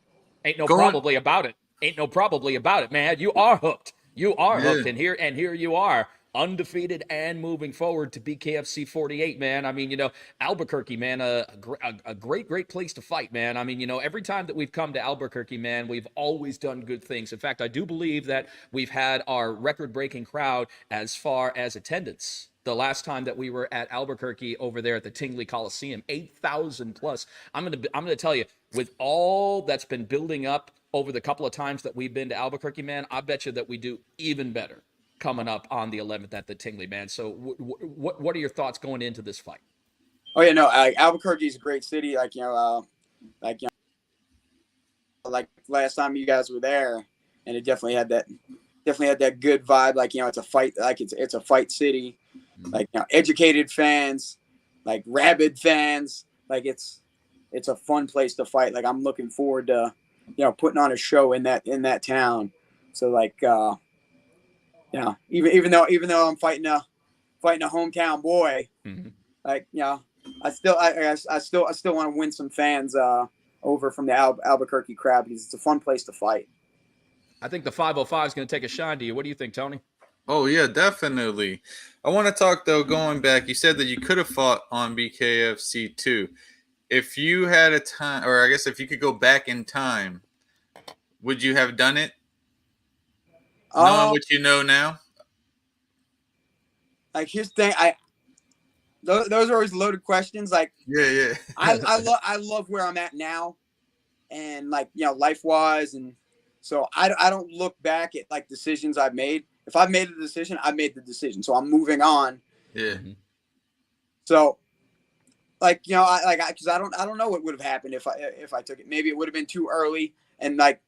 Ain't no probably about it, man. You are hooked. You are hooked, and here you are, undefeated and moving forward to BKFC 48, man. I mean, Albuquerque, man, a great place to fight, man. I mean, every time that we've come to Albuquerque, man, we've always done good things. In fact, I do believe that we've had our record-breaking crowd as far as attendance. The last time that we were at Albuquerque over there at the Tingley Coliseum, 8,000 plus. I'm gonna tell you, with all that's been building up over the couple of times that we've been to Albuquerque, man, I bet you that we do even better coming up on the 11th at the Tingley, man. So what are your thoughts going into this fight? Oh yeah, no, Albuquerque is a great city. Like, like last time you guys were there, and it definitely had that good vibe. Like, it's a fight, like it's a fight city. Like, educated fans, like rabid fans. Like, it's a fun place to fight. Like, I'm looking forward to, putting on a show in that town. So like, even though I'm fighting a hometown boy, mm-hmm. like, I still want to win some fans over from the Albuquerque crowd, because it's a fun place to fight. I think the 505 is going to take a shine to you. What do you think, Tony? Oh, yeah, definitely. I want to talk, though, going back. You said that you could have fought on BKFC too. If you had a time, or I guess if you could go back in time, would you have done it? Knowing what you know now? Like, here's the thing. those are always loaded questions. Like, Yeah. I love where I'm at now, and like, you know, life wise, and so I don't look back at like decisions I've made. If I've made a decision, I've made the decision, so I'm moving on. Yeah. So, like, you know, because I don't know what would have happened if I took it. Maybe it would have been too early, and like,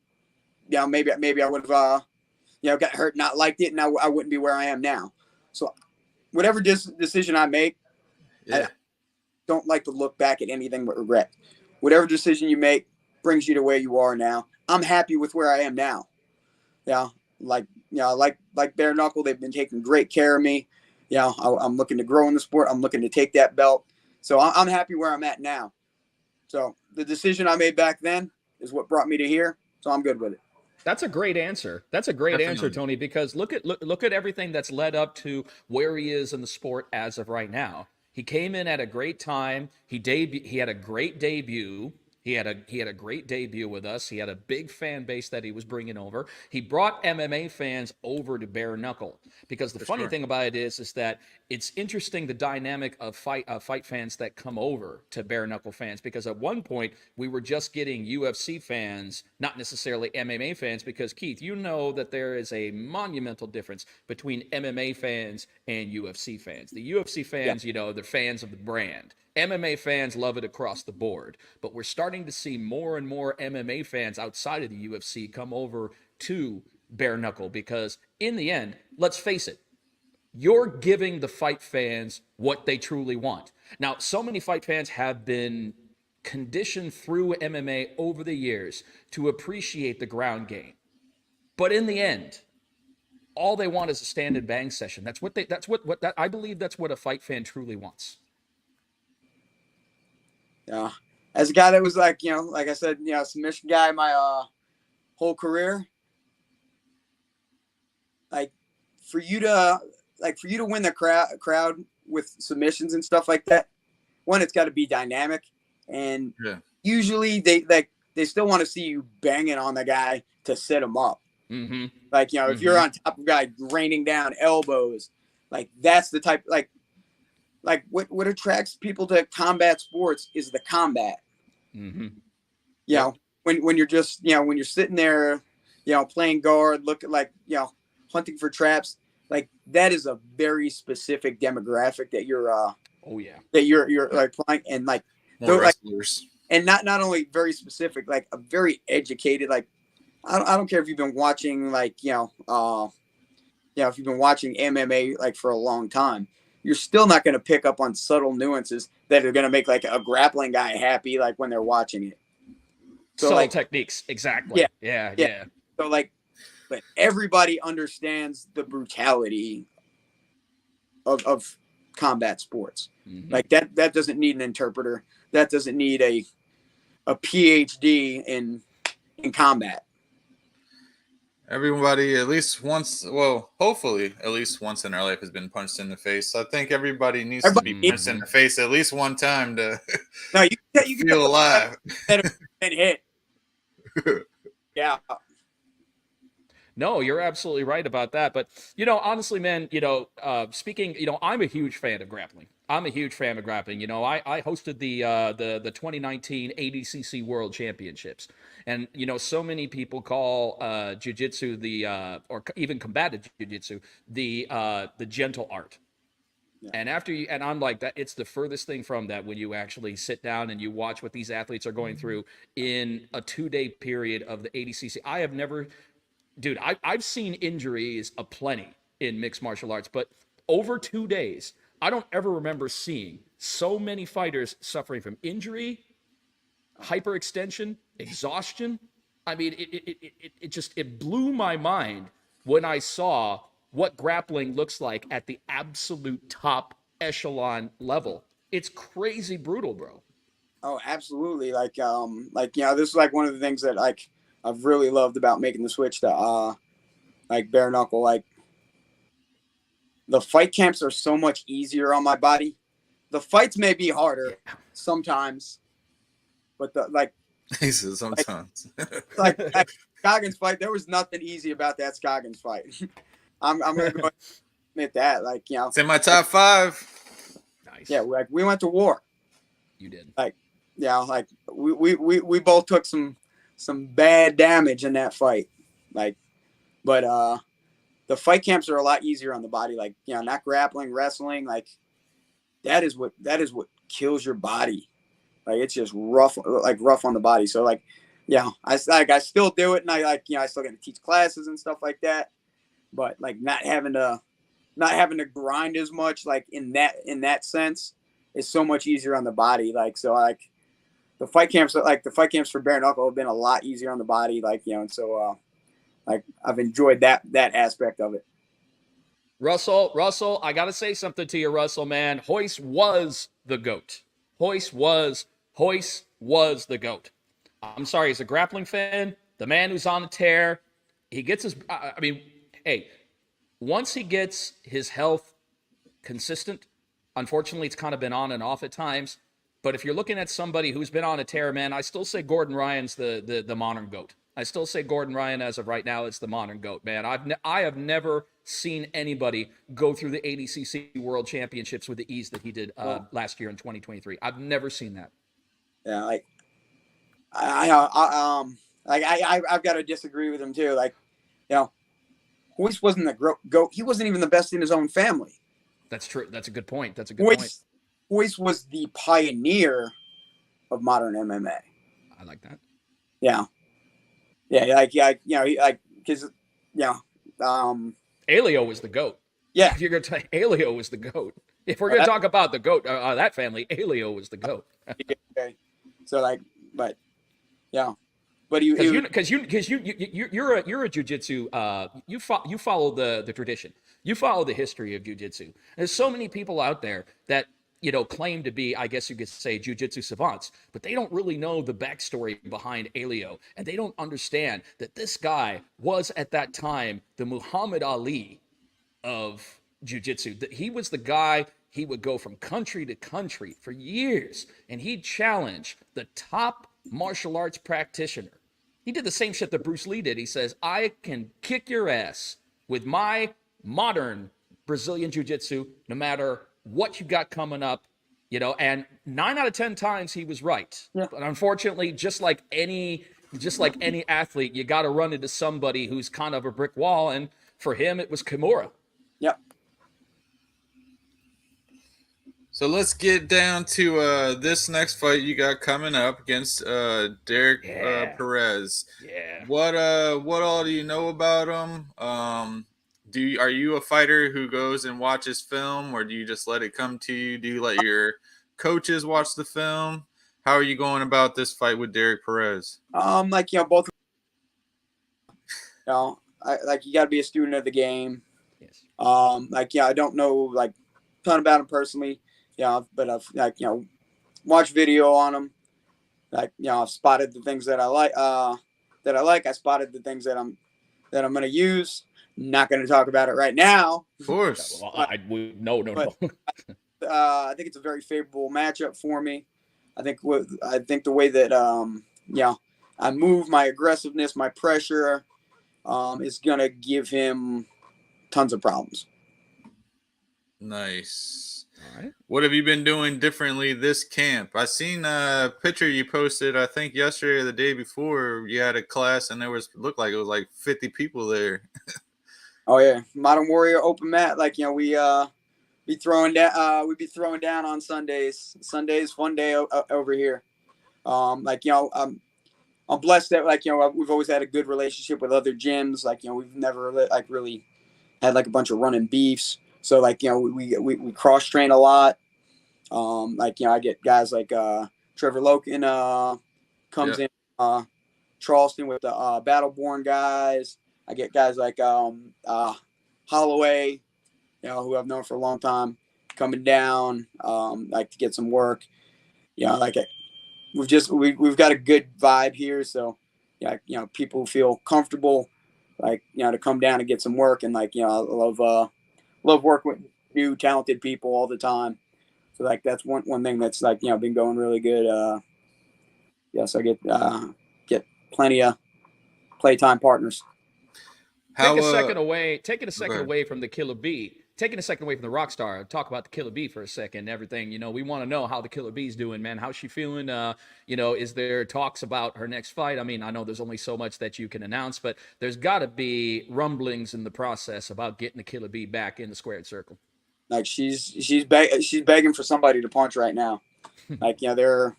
you know, maybe I would have you know, got hurt, not liked it, and I wouldn't be where I am now. So, whatever decision I make, Yeah. I don't like to look back at anything with regret. Whatever decision you make brings you to where you are now. I'm happy with where I am now. Yeah, like, you know, like Bare Knuckle, they've been taking great care of me. You know, I'm looking to grow in the sport. I'm looking to take that belt. So I'm happy where I'm at now. So the decision I made back then is what brought me to here. So I'm good with it. That's a great answer. That's a great answer, Definitely. Tony, because look at everything that's led up to where he is in the sport as of right now. He came in at a great time. He had a great debut. He had a great debut with us. He had a big fan base that he was bringing over. He brought MMA fans over to Bare Knuckle, because the funny thing about it is that it's interesting, the dynamic of fight fans that come over to Bare Knuckle fans, because at one point we were just getting UFC fans, not necessarily MMA fans, because Keith, you know that there is a monumental difference between MMA fans and UFC fans. The UFC fans, you know, they're fans of the brand. MMA fans love it across the board, but we're starting to see more and more MMA fans outside of the UFC come over to Bare Knuckle, because in the end, let's face it, you're giving the fight fans what they truly want. Now, so many fight fans have been conditioned through MMA over the years to appreciate the ground game. But in the end, all they want is a stand and bang session. That's what I believe that's what a fight fan truly wants. Yeah. As a guy that was like, you know, like I said, you know, submission guy my whole career, like for you to win the crowd with submissions and stuff like that, one, it's got to be dynamic, and usually they still want to see you banging on the guy to set him up. Mm-hmm. Like, you know, if you're on top of a guy raining down elbows, like that's the type, like what attracts people to combat sports is the combat. Mm-hmm. You know, when you're just, you know, when you're sitting there, you know, playing guard, looking like, you know, hunting for traps, like that is a very specific demographic that you're you're like playing, and like more wrestlers, like, and not only very specific, like a very educated, like I don't care if you've been watching, like, you know, if you've been watching MMA like for a long time, you're still not going to pick up on subtle nuances that are going to make like a grappling guy happy, like when they're watching it. So subtle like techniques, exactly. Yeah. So like, but everybody understands the brutality of combat sports. Mm-hmm. Like that doesn't need an interpreter. That doesn't need a PhD in combat. Everybody at least once, well, hopefully at least once in their life has been punched in the face. I think everybody needs to be punched in the face at least one time to you feel alive. And hit. Yeah. No, you're absolutely right about that. But, you know, honestly, man, you know, speaking, you know, I'm a huge fan of grappling. You know, I hosted the 2019 ADCC World Championships. And, you know, so many people call jiu-jitsu or even combative jiu-jitsu, the gentle art. Yeah. And I'm like, that it's the furthest thing from that when you actually sit down and you watch what these athletes are going through in a 2-day period of the ADCC. I have never, dude, I've seen injuries aplenty in mixed martial arts, but over 2 days, I don't ever remember seeing so many fighters suffering from injury, hyperextension, exhaustion. I mean, it blew my mind when I saw what grappling looks like at the absolute top echelon level. It's crazy brutal, bro. Oh, absolutely. Like, you know, this is like one of the things that like I've really loved about making the switch to like bare knuckle. Like, the fight camps are so much easier on my body. The fights may be harder sometimes, but he says sometimes. like Scoggins fight, there was nothing easy about that Scoggins fight. I'm gonna go admit that. Like, you know, it's in my top 5. Nice. Yeah, like we went to war. You did. Like, yeah, like we both took some bad damage in that fight. Like, but the fight camps are a lot easier on the body. Like, not grappling, wrestling. Like, that is what kills your body. Like, it's just rough on the body. So like, I still do it, and I still got to teach classes and stuff like that. But like not having to grind as much, like in that sense, is so much easier on the body. Like, so like the fight camps for bare knuckle have been a lot easier on the body. Like, and so like I've enjoyed that aspect of it. Russell, I got to say something to you, Russell, man. Hoist was the GOAT. Hoist was the GOAT. I'm sorry, as a grappling fan, the man who's on a tear, he gets his, I mean, hey, once he gets his health consistent, unfortunately, it's kind of been on and off at times. But if you're looking at somebody who's been on a tear, man, I still say Gordon Ryan's the modern GOAT. I still say Gordon Ryan, as of right now, is the modern GOAT, man. I have never seen anybody go through the ADCC World Championships with the ease that he did last year in 2023. I've never seen that. Yeah, like I've got to disagree with him too. Like, Hoist wasn't the GOAT. He wasn't even the best in his own family. That's true. That's a good point. Point. Hoist was the pioneer of modern MMA. I like that. Yeah. Because Alio was the GOAT. Yeah. If you're going to tell Alio was the GOAT. If we're going to talk about the GOAT, that family, Alio was the GOAT. Okay. So like, but yeah. But you're a jiu-jitsu, you follow the tradition. You follow the history of jiu-jitsu. There's so many people out there that, claim to be, I guess you could say, jiu-jitsu savants, but they don't really know the backstory behind Alio. And they don't understand that this guy was at that time the Muhammad Ali of jiu-jitsu. That he was the guy. He would go from country to country for years, and he'd challenge the top martial arts practitioner. He did the same shit that Bruce Lee did. He says, I can kick your ass with my modern Brazilian jiu-jitsu, no matter what you got coming up, and 9 out of 10 times he was right. Yeah. But unfortunately, just like any athlete, you got to run into somebody who's kind of a brick wall. And for him, it was Kimura. Yep. So let's get down to this next fight you got coming up against Derek Perez. Yeah. What all do you know about him? Are you a fighter who goes and watches film, or do you just let it come to you? Do you let your coaches watch the film? How are you going about this fight with Derek Perez? Both. You got to be a student of the game. Yes. I don't know a ton about him personally. Yeah, but I've watched video on him. I've spotted the things that I like. I spotted the things that I'm going to use. Not going to talk about it right now. Of course. No. I think it's a very favorable matchup for me. I think the way that I move, my aggressiveness, my pressure, is going to give him tons of problems. Nice. All right. What have you been doing differently this camp? I seen a picture you posted, I think yesterday or the day before. You had a class and looked like it was like 50 people there. Oh yeah, Modern Warrior open mat. We be throwing down. We'd be throwing down on Sundays. Sundays fun day over here. I'm blessed that we've always had a good relationship with other gyms. We've never really had a bunch of running beefs. So we cross train a lot. I get guys like Trevor Loken comes in Charleston with the Battleborn guys. I get guys like Holloway, who I've known for a long time, coming down to get some work. We've got a good vibe here, so people feel comfortable to come down and get some work, and I love working with new talented people all the time. So that's one thing that's been going really good. So I get plenty of playtime partners. Taking a second away from the Killer Bee. taking a second away from the rock star, talk about the Killer Bee for a second and everything. You know, we want to know how the Killer Bee's doing, man. How's she feeling? You know, is there talks about her next fight? I mean, I know there's only so much that you can announce, but there's got to be rumblings in the process about getting the Killer Bee back in the squared circle. Like she's begging for somebody to punch right now. Like, you know, they're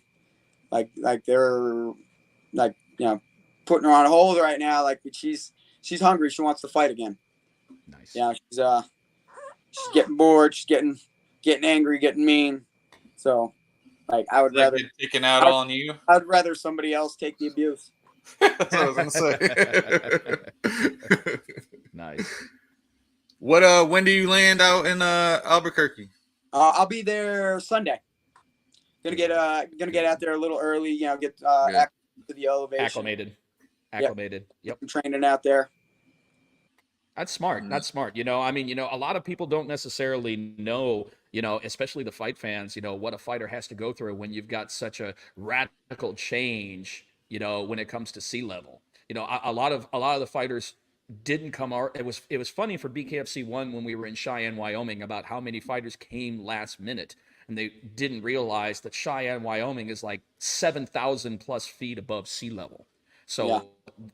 you know, putting her on hold right now. Like, but she's hungry. She wants to fight again. Nice. Yeah, she's getting bored. She's getting angry, getting mean. So, like, I would rather taking out on you. I'd rather somebody else take the abuse. That's what I was gonna say. Nice. What? When do you land out in Albuquerque? I'll be there Sunday. Gonna get out there a little early. You know, get to the elevation. Acclimated. Yep. I'm training out there. That's smart. That's smart. You know, I mean, you know, a lot of people don't necessarily know, you know, especially the fight fans, you know, what a fighter has to go through when you've got such a radical change, you know, when it comes to sea level. You know, a lot of the fighters didn't come out. It was funny for BKFC 1 when we were in Cheyenne, Wyoming, about how many fighters came last minute, and they didn't realize that Cheyenne, Wyoming is like 7,000 plus feet above sea level. So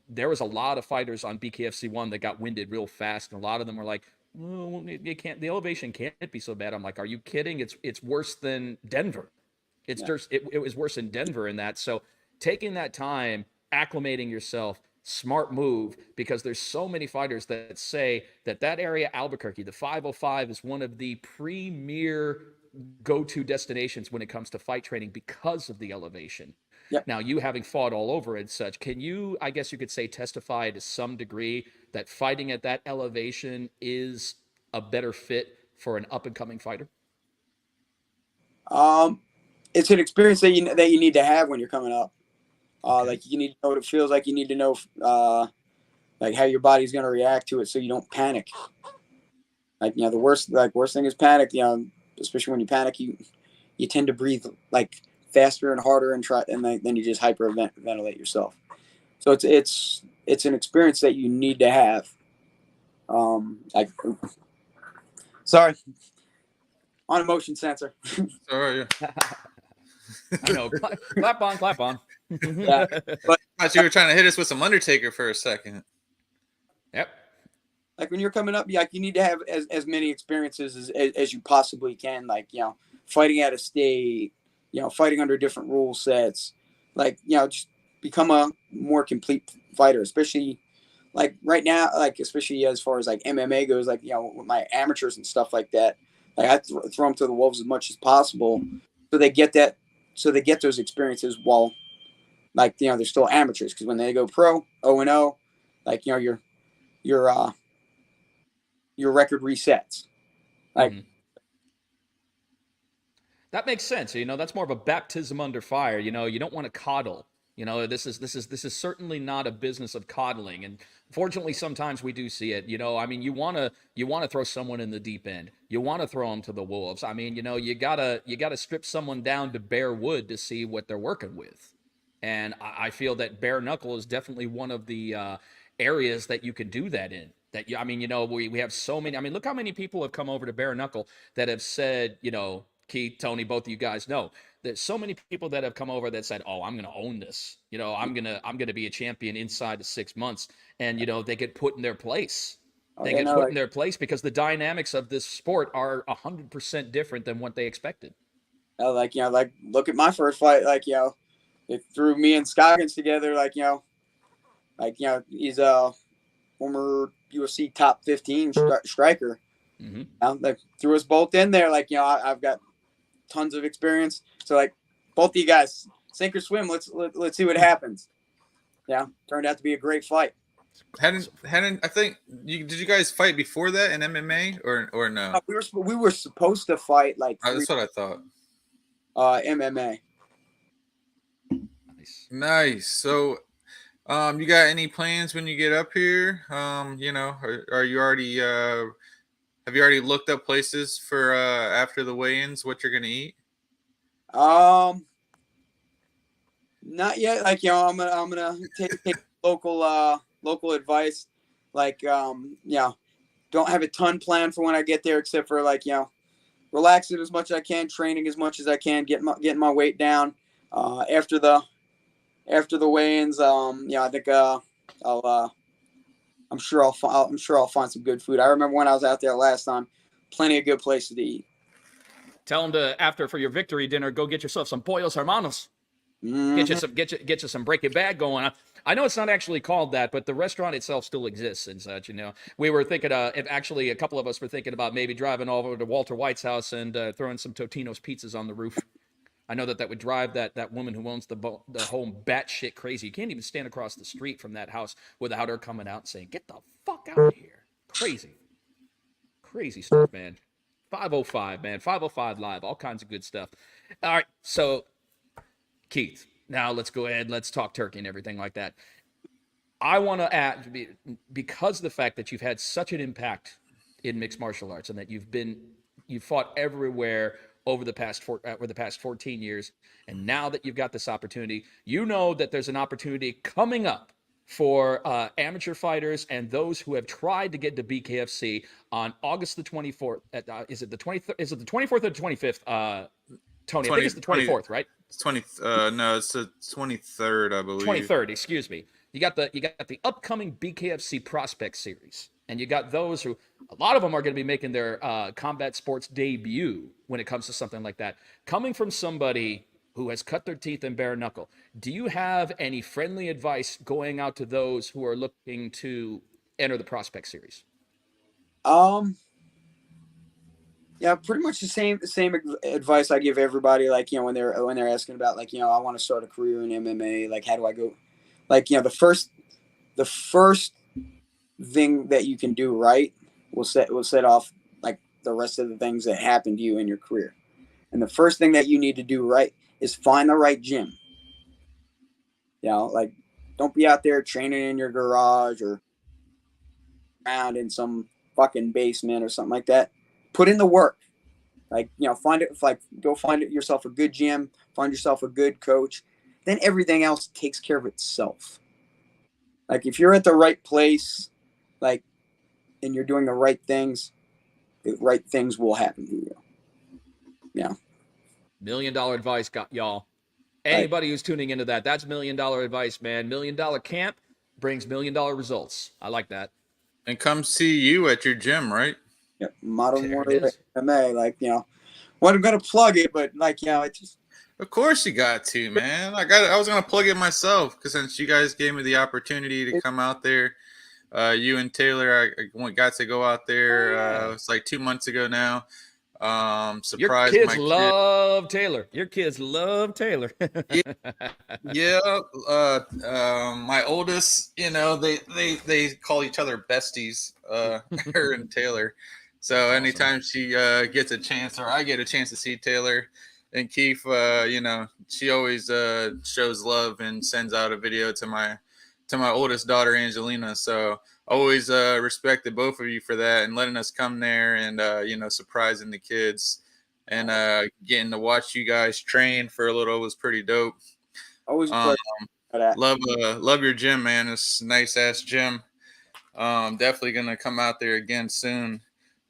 there was a lot of fighters on BKFC 1 that got winded real fast, and a lot of them were like, "Oh, it can't. The elevation can't be so bad." I'm like, "Are you kidding? It's worse than Denver. It's just it was worse in Denver in that." So taking that time, acclimating yourself, smart move, because there's so many fighters that say that area, Albuquerque, the 505, is one of the premier go-to destinations when it comes to fight training because of the elevation. Yep. Now, you having fought all over and such, can you, I guess you could say, testify to some degree that fighting at that elevation is a better fit for an up-and-coming fighter? It's an experience that you need to have when you're coming up. Like, you need to know what it feels like. You need to know like how your body's going to react to it, so you don't panic. Like, you know, the worst thing is panic. You know, especially when you panic, you tend to breathe like faster and harder and then you just hyperventilate yourself. So it's an experience that you need to have. Sorry, on a motion sensor. Sorry. I know. Clap on. Yeah, but I thought you were trying to hit us with some Undertaker for a second. Yep. Like, when you're coming up, you need to have as many experiences as you possibly can. Like, you know, fighting out of state, you know, fighting under different rule sets, like, you know, just become a more complete fighter, especially like right now, like, especially as far as like MMA goes, like, you know, with my amateurs and stuff like that, like, I throw them to the wolves as much as possible. So they get those experiences while, like, you know, they're still amateurs. Cause when they go pro 0-0, like, you know, your record resets. Like, that makes sense. You know, that's more of a baptism under fire. You know, you don't want to coddle. You know, this is certainly not a business of coddling. And fortunately, sometimes we do see it. You know, I mean, you want to throw someone in the deep end. You want to throw them to the wolves. I mean, you know, you gotta strip someone down to bare wood to see what they're working with. And I feel that bare knuckle is definitely one of the areas that you can do that in. I mean, you know, we have so many. I mean, look how many people have come over to bare knuckle that have said, you know, Keith, Tony, both of you guys know there's so many people that have come over that said, "Oh, I'm going to own this. You know, I'm going to be a champion inside of 6 months." And, you know, they get put in their place. They get put in their place because the dynamics of this sport are 100% different than what they expected. Like, you know, like, look at my first fight. Like, you know, it threw me and Scoggins together. Like, you know, he's a former UFC top 15 striker. Like, threw us both in there. Like, you know, I've got tons of experience. So, like, both of you guys, sink or swim. Let's see what happens. Yeah, turned out to be a great fight. Hadn't I think did you guys fight before that in MMA or no? We were supposed to fight like That's what I thought. MMA. Nice. So, you got any plans when you get up here? You know, are you already have you already looked up places for after the weigh-ins what you're gonna eat? Not yet. Like, you know, I'm gonna take local advice. Like, you know, don't have a ton planned for when I get there, except for like, relaxing as much as I can, training as much as I can, getting my weight down. After the weigh-ins, I think I'm sure I'll find some good food. I remember when I was out there last time, plenty of good places to eat. Tell them to, for your victory dinner, go get yourself some pollos hermanos. Mm-hmm. Get you some break it bad going on. I know it's not actually called that, but the restaurant itself still exists and such. We were thinking, actually, a couple of us were thinking about maybe driving over to Walter White's house and throwing some Totino's pizzas on the roof. I know that would drive that woman who owns the home batshit crazy. You can't even stand across the street from that house without her coming out and saying, "Get the fuck out of here!" Crazy stuff, man. 505, man. 505 live. All kinds of good stuff. All right, so Keith, now let's go ahead. Let's talk turkey and everything like that. I want to add, because of the fact that you've had such an impact in mixed martial arts and that you've fought everywhere over the past 14 years, and now that you've got this opportunity, that there's an opportunity coming up for amateur fighters and those who have tried to get to BKFC on August the 24th. Is it the 23rd? Is it the 24th or the 25th? Tony, I think it's the 24th, right? It's 20. No, it's the 23rd, I believe. 23rd, excuse me. You got the upcoming BKFC Prospect Series, and you got those who, a lot of them are going to be making their combat sports debut when it comes to something like that. Coming from somebody who has cut their teeth in bare knuckle, do you have any friendly advice going out to those who are looking to enter the Prospect Series? Yeah, pretty much the same advice I give everybody. Like, when they're asking about, like, I want to start a career in MMA. Like, how do I go? Like, the first thing that you can do right will set off like the rest of the things that happen to you in your career. And the first thing that you need to do right is find the right gym. Like, don't be out there training in your garage or around in some fucking basement or something like that. Put in the work. Like, go find yourself a good gym, find yourself a good coach. Then everything else takes care of itself. Like, if you're at the right place, like, and you're doing the right things will happen to you. Yeah. $1 million advice, y'all. Anybody who's tuning into that's $1 million advice, man. $1 million camp brings $1 million results. I like that. And come see you at your gym, right? Yeah, Modern Warrior MMA. Like, wasn't gonna plug it, but like, it just. Of course you got to, man. I was gonna plug it myself because since you guys gave me the opportunity to come out there, you and Taylor, I got to go out there. It's like 2 months ago now. Surprised your kids love Taylor. Your kids love Taylor. Yeah. My oldest, they call each other besties, her and Taylor. So anytime she gets a chance, or I get a chance to see Taylor and Keith, she always shows love and sends out a video to my oldest daughter, Angelina. So always respected both of you for that and letting us come there and, surprising the kids and getting to watch you guys train for a little was pretty dope. Always love your gym, man. It's a nice ass gym. Definitely going to come out there again soon.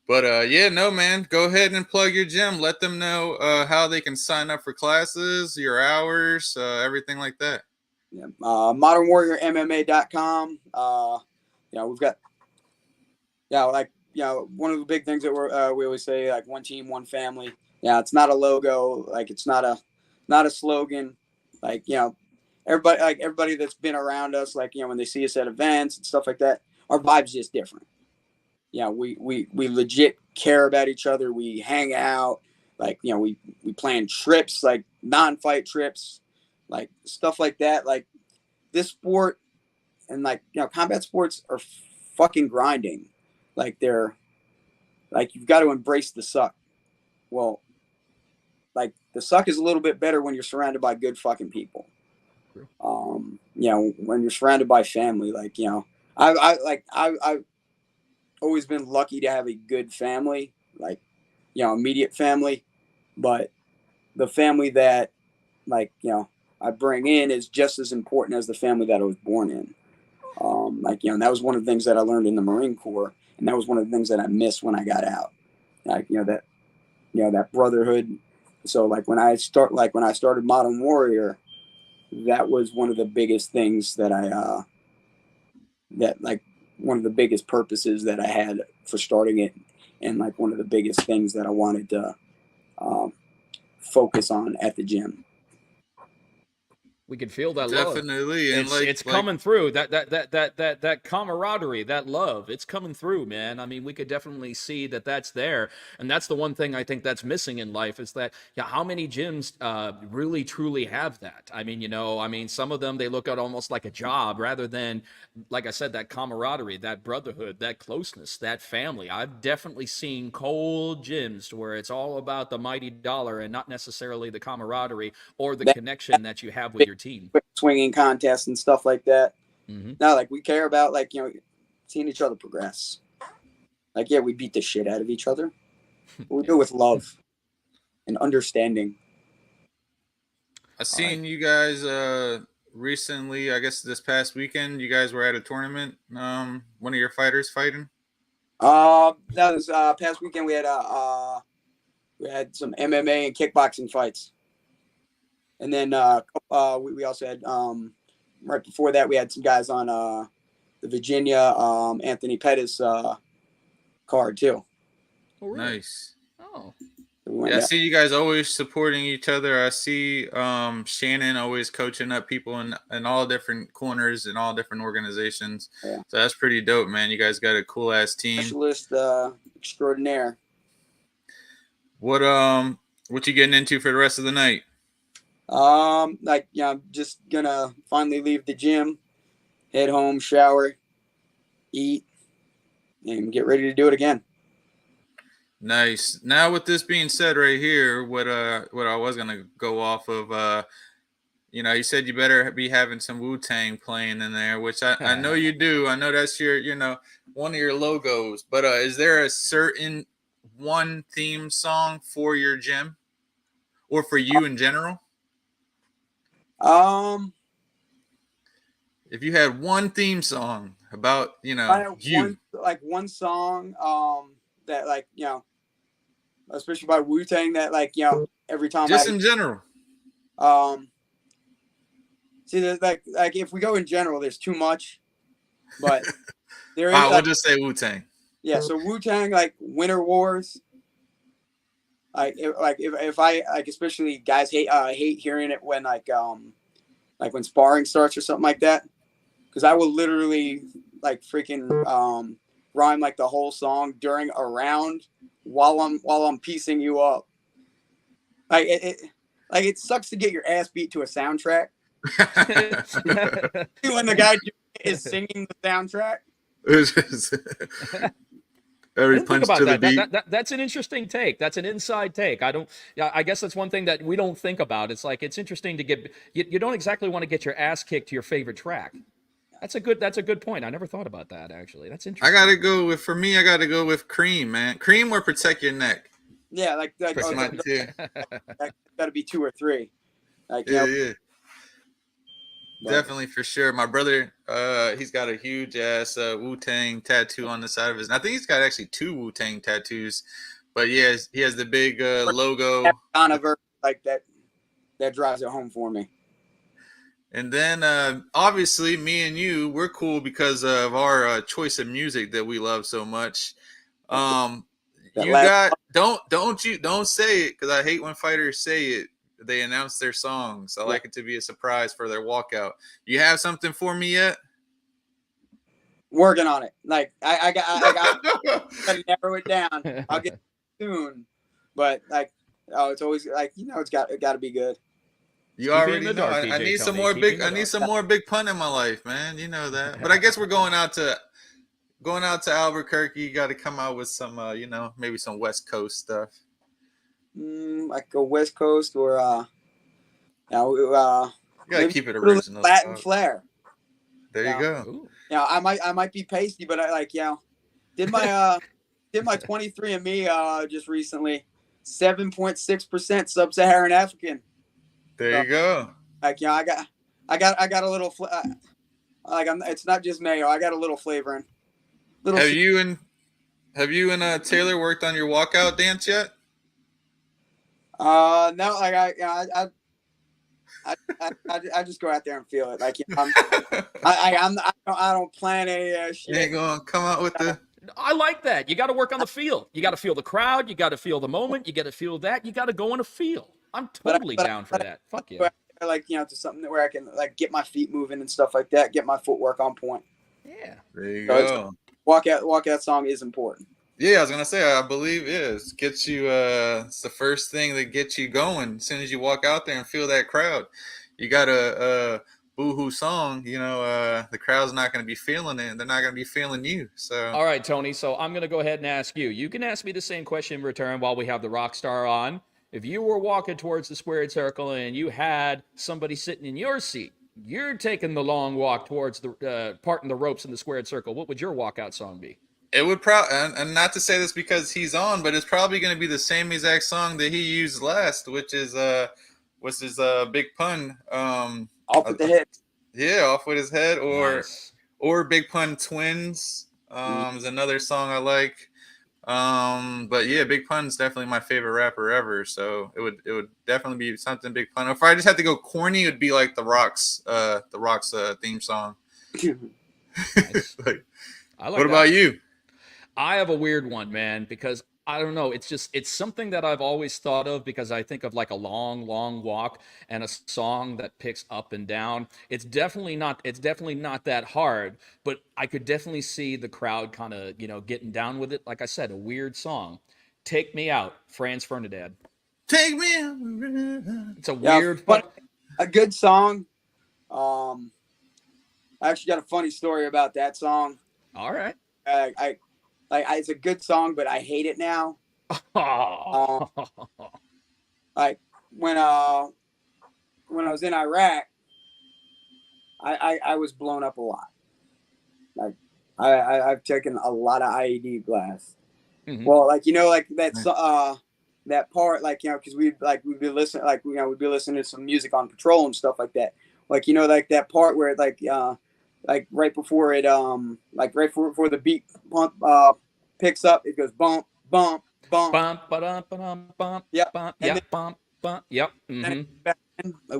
But man, go ahead and plug your gym. Let them know how they can sign up for classes, your hours, everything like that. Yeah. ModernWarriorMMA.com. We've got, one of the big things that we always say, like, one team, one family. Yeah, it's not a logo, like, it's not a slogan. Like, everybody that's been around us, like, when they see us at events and stuff like that, our vibe's just different. We legit care about each other. We hang out, like, we plan trips, like non-fight trips, like stuff like that. Like, this sport and, like, combat sports are fucking grinding. Like, they're like, you've got to embrace the suck. Well, like, the suck is a little bit better when you're surrounded by good fucking people. When you're surrounded by family, like, I've always been lucky to have a good family, like, immediate family, but the family that, like, I bring in is just as important as the family that I was born in. Like, you know, that was one of the things that I learned in the Marine Corps, and that was one of the things that I missed when I got out. Like, that brotherhood. So like when I started Modern Warrior, that was one of the biggest things that one of the biggest purposes that I had for starting it, and like one of the biggest things that I wanted to focus on at the gym. We can feel that Definitely. love. And It's coming through. That camaraderie, that love, it's coming through, man. I mean, we could definitely see that that's there. And that's the one thing I think that's missing in life is that, yeah, how many gyms really truly have that? I mean, some of them, they look at almost like a job rather than, like I said, that camaraderie, that brotherhood, that closeness, that family. I've definitely seen cold gyms where it's all about the mighty dollar and not necessarily the camaraderie or the connection that you have with your team. Swinging contests and stuff like that. Mm-hmm. Now, like, we care about, like, you know, seeing each other progress. Like, yeah, we beat the shit out of each other. We do it with love and understanding. I seen you guys recently, I guess this past weekend, you guys were at a tournament. One of your fighters fighting. That was past weekend. We had some MMA and kickboxing fights, and then we also had right before that we had some guys on the Virginia Anthony Pettis card too. Oh, really? Nice. Oh. Yeah, I see you guys always supporting each other. I see Shannon always coaching up people in all different corners and all different organizations. Yeah. So that's pretty dope, man. You guys got a cool ass team. Specialist extraordinaire. What you getting into for the rest of the night? Like, yeah, I'm just gonna finally leave the gym, head home, shower, eat, and get ready to do it again. Nice. Now, with this being said, right here, what I was gonna go off of, you said you better be having some Wu-Tang playing in there, which I know you do. I know that's your, one of your logos. But is there a certain one theme song for your gym, or for you in general? If you had one theme song about, you, one song that, like, especially by Wu-Tang, that, like, every time in general. See, there's like if we go in general, there's too much, but there is. We'll just say Wu-Tang. Yeah, so Wu-Tang, like Winter Wars. If I like, especially guys hate hearing it when like when sparring starts or something like that, because I will literally like freaking rhyme like the whole song during a round while I'm piecing you up. Like it sucks to get your ass beat to a soundtrack. When the guy is singing the soundtrack. Every punch to the beat. That's an interesting take. That's an inside take. I guess that's one thing that we don't think about. It's like, it's interesting to get, you don't exactly want to get your ass kicked to your favorite track. That's a good point. I never thought about that, actually. That's interesting. I gotta go with Cream, man. Cream or Protect Your Neck. Yeah, like that gotta be 2 or 3. Like, yeah. Definitely, for sure. My brother, he's got a huge ass Wu-Tang tattoo on the side of his. And I think he's got actually 2 Wu-Tang tattoos, but he has the big logo. Like that drives it home for me. And then obviously, me and you, we're cool because of our choice of music that we love so much. Don't say it, because I hate when fighters say it. They announce their songs. I like it to be a surprise for their walkout. You have something for me yet? Working on it. Like I got to narrow it down. I'll get it soon. But like, it's always like, it's got to be good. You already know. I need some more big pun in my life, man. You know that. But I guess we're going out to Albuquerque. You got to come out with some, maybe some West Coast stuff. Like a West Coast or you gotta keep it original. Latin flair. There you go. I might be pasty, but I did my 23andMe just recently. 7.6% sub-Saharan African. There you go. Like, I got a little Like it's not just mayo. I got a little flavoring. Little. Have you and Taylor worked on your walkout dance yet? No, like I just go out there and feel it. Like I don't plan any shit. You ain't gonna come out with the. I like that. You got to work on the feel. You got to feel the crowd. You got to feel the moment. You got to feel that. You got to go in a feel. I'm totally down for that. Fuck yeah. Like, to something where I can like get my feet moving and stuff like that. Get my footwork on point. Yeah. There you go. Walkout song is important. Yeah, I was gonna say, I believe it is. Gets you. It's the first thing that gets you going. As soon as you walk out there and feel that crowd, you got a boohoo song. The crowd's not gonna be feeling it. They're not gonna be feeling you. So. All right, Tony. So I'm gonna go ahead and ask you. You can ask me the same question in return while we have the rock star on. If you were walking towards the squared circle and you had somebody sitting in your seat, you're taking the long walk towards the parting the ropes in the squared circle. What would your walkout song be? It would probably, and not to say this because he's on, but it's probably going to be the same exact song that he used last, which is Big Pun. Off with the head. Yeah, Off with his head, Nice. or Big Pun Twins. Is another song I like. But yeah, Big Pun's definitely my favorite rapper ever. So it would definitely be something Big Pun. If I just had to go corny, it would be like the Rock's theme song. Nice. I like what about you? I have a weird one, man, because I don't know. It's something that I've always thought of because I think of like a long, long walk and a song that picks up and down. It's definitely not that hard, but I could definitely see the crowd kind of, getting down with it. Like I said, a weird song. Take Me Out, Franz Ferdinand. Take me out. It's a weird, but a good song. I actually got a funny story about that song. All right. It's a good song, but I hate it now. Like when I was in Iraq, I was blown up a lot. Like I've taken a lot of IED blasts. Mm-hmm. Well, that part, because we'd be listening, we'd be listening to some music on patrol and stuff like that. That part where right before it, right before the beat picks up, it goes bump, bump, bump. Bump, ba-dum, ba-dum, bump, yep. Bump, yep, bump, bump, yep. Mm-hmm.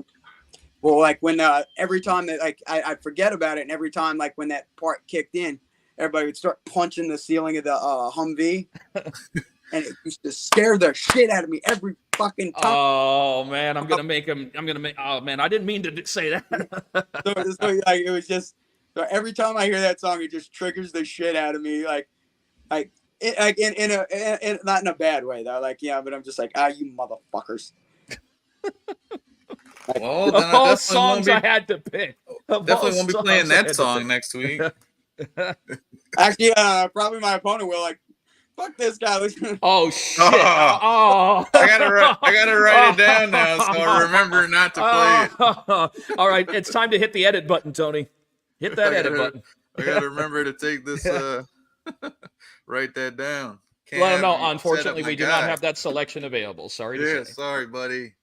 Well, when every time that I forget about it, and every time when that part kicked in, everybody would start punching the ceiling of the Humvee, and it used to scare the shit out of me every fucking time. Oh man, I'm gonna make. Oh man, I didn't mean to say that. It was just every time I hear that song, it just triggers the shit out of me. Not in a bad way though. But I'm just you motherfuckers. Well, of all songs I had to pick. Definitely won't be playing that song next week. Actually, probably my opponent will. Fuck this guy. Oh shit! Oh. I gotta write it down now, so I remember not to play it. All right, it's time to hit the edit button, Tony. Hit that edit button. I gotta remember to take this. Write that down. Well, no, unfortunately, we do not have that selection available. Sorry to say. Sorry, buddy.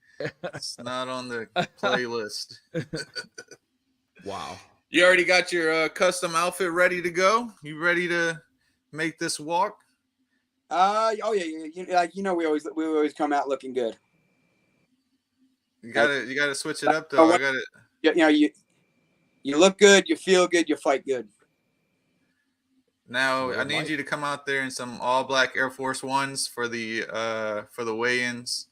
It's not on the playlist. Wow. You already got your custom outfit ready to go? You ready to make this walk? Oh yeah. We always come out looking good. You gotta switch it up though. I got it. You look good. You feel good. You fight good. Now I need you to come out there in some all black Air Force Ones for the weigh-ins.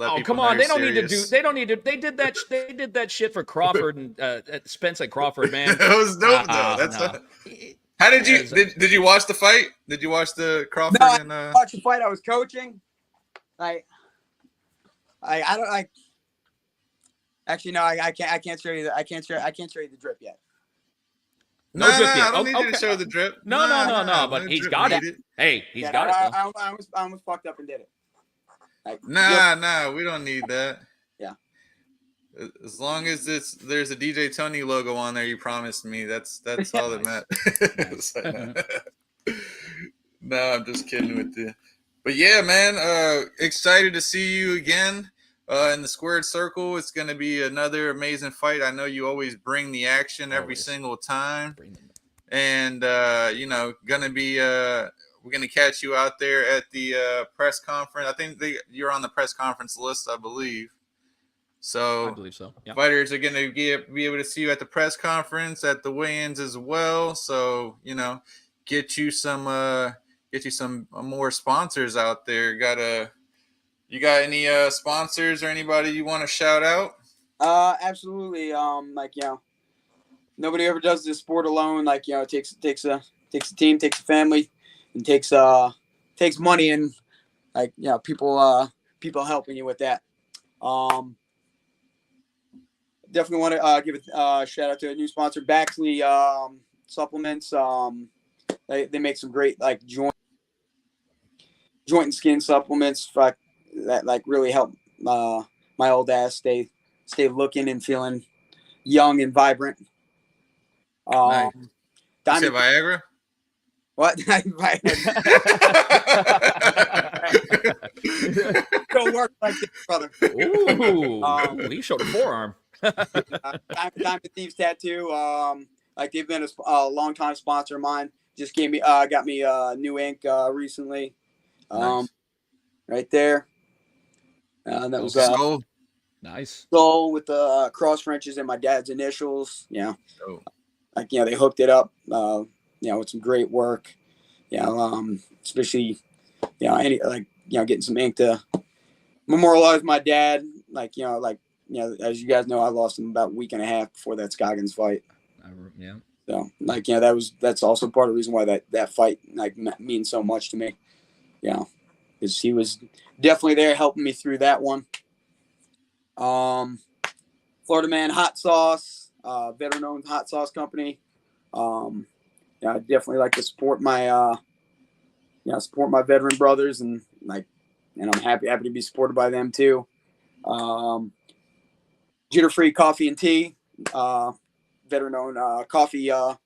Oh come on! They don't need to do. They don't need to. They did that. They did that shit for Crawford and Spence and Crawford, man. It was dope though. That's no. How did you did you watch the fight? Did you watch the Crawford? No, I didn't watch the fight. I was coaching. I don't like. Actually, no. I can't show you the. I can't show you the drip yet. No drip yet. I don't need you to show the drip. No. But he's got it. Hey, he's got it. I almost fucked up and did it. Nah, we don't need that. Yeah. As long as there's a DJ Tony logo on there, you promised me. That's all that matters. No, I'm just kidding with you. But yeah, man, excited to see you again. in the squared circle. It's going to be another amazing fight. I know you always bring the action every single time. And, gonna be we're gonna catch you out there at the press conference. I think you're on the press conference list, I believe. So I believe so. Yep. Fighters are gonna be able to see you at the press conference, at the weigh-ins as well. So get you some more sponsors out there. You got any sponsors or anybody you want to shout out? Absolutely. Nobody ever does this sport alone. It takes a team, takes a family, and takes money and people helping you with that. Definitely want to give a shout out to a new sponsor, Bkfc supplements. They make some great joint and skin supplements that really help my old ass stay looking and feeling young and vibrant. Nice. You said Viagra? What? Don't work like this, brother. Ooh, he showed a forearm. Diamond Thieves Tattoo. They've been a long time sponsor of mine. Just got me new ink recently. Nice. Right there. That was Skull. Nice. Skull with the cross wrenches and my dad's initials. Yeah. Oh. They hooked it up. With some great work. Especially, getting some ink to memorialize my dad. As you guys know, I lost him about a week and a half before that Scoggins fight. Yeah. So, that's also part of the reason why that fight means so much to me. Because he was definitely there helping me through that one. Florida Man Hot Sauce, veteran-owned hot sauce company. I definitely like to support my veteran brothers, and I'm happy to be supported by them too. Jitter-free coffee and tea, veteran-owned coffee and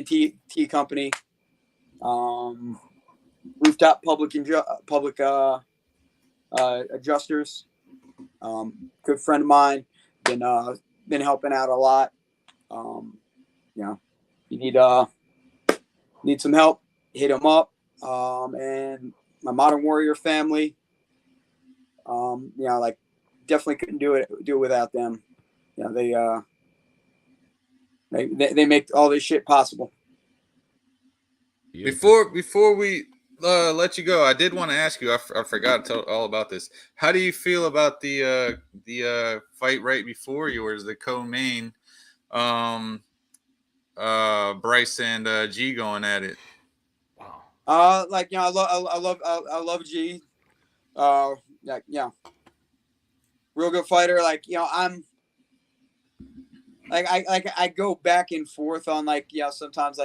tea company. Rooftop public adjusters. Good friend of mine, been helping out a lot. You need some help, hit them up. And my Modern Warrior family, definitely couldn't do it without them. They make all this shit possible. Before we let you go, I did want to ask you. I forgot to tell all about this. How do you feel about the fight right before yours, the co-main, Bryce and G going at it? Wow. I love G. Real good fighter. I'm I go back and forth on sometimes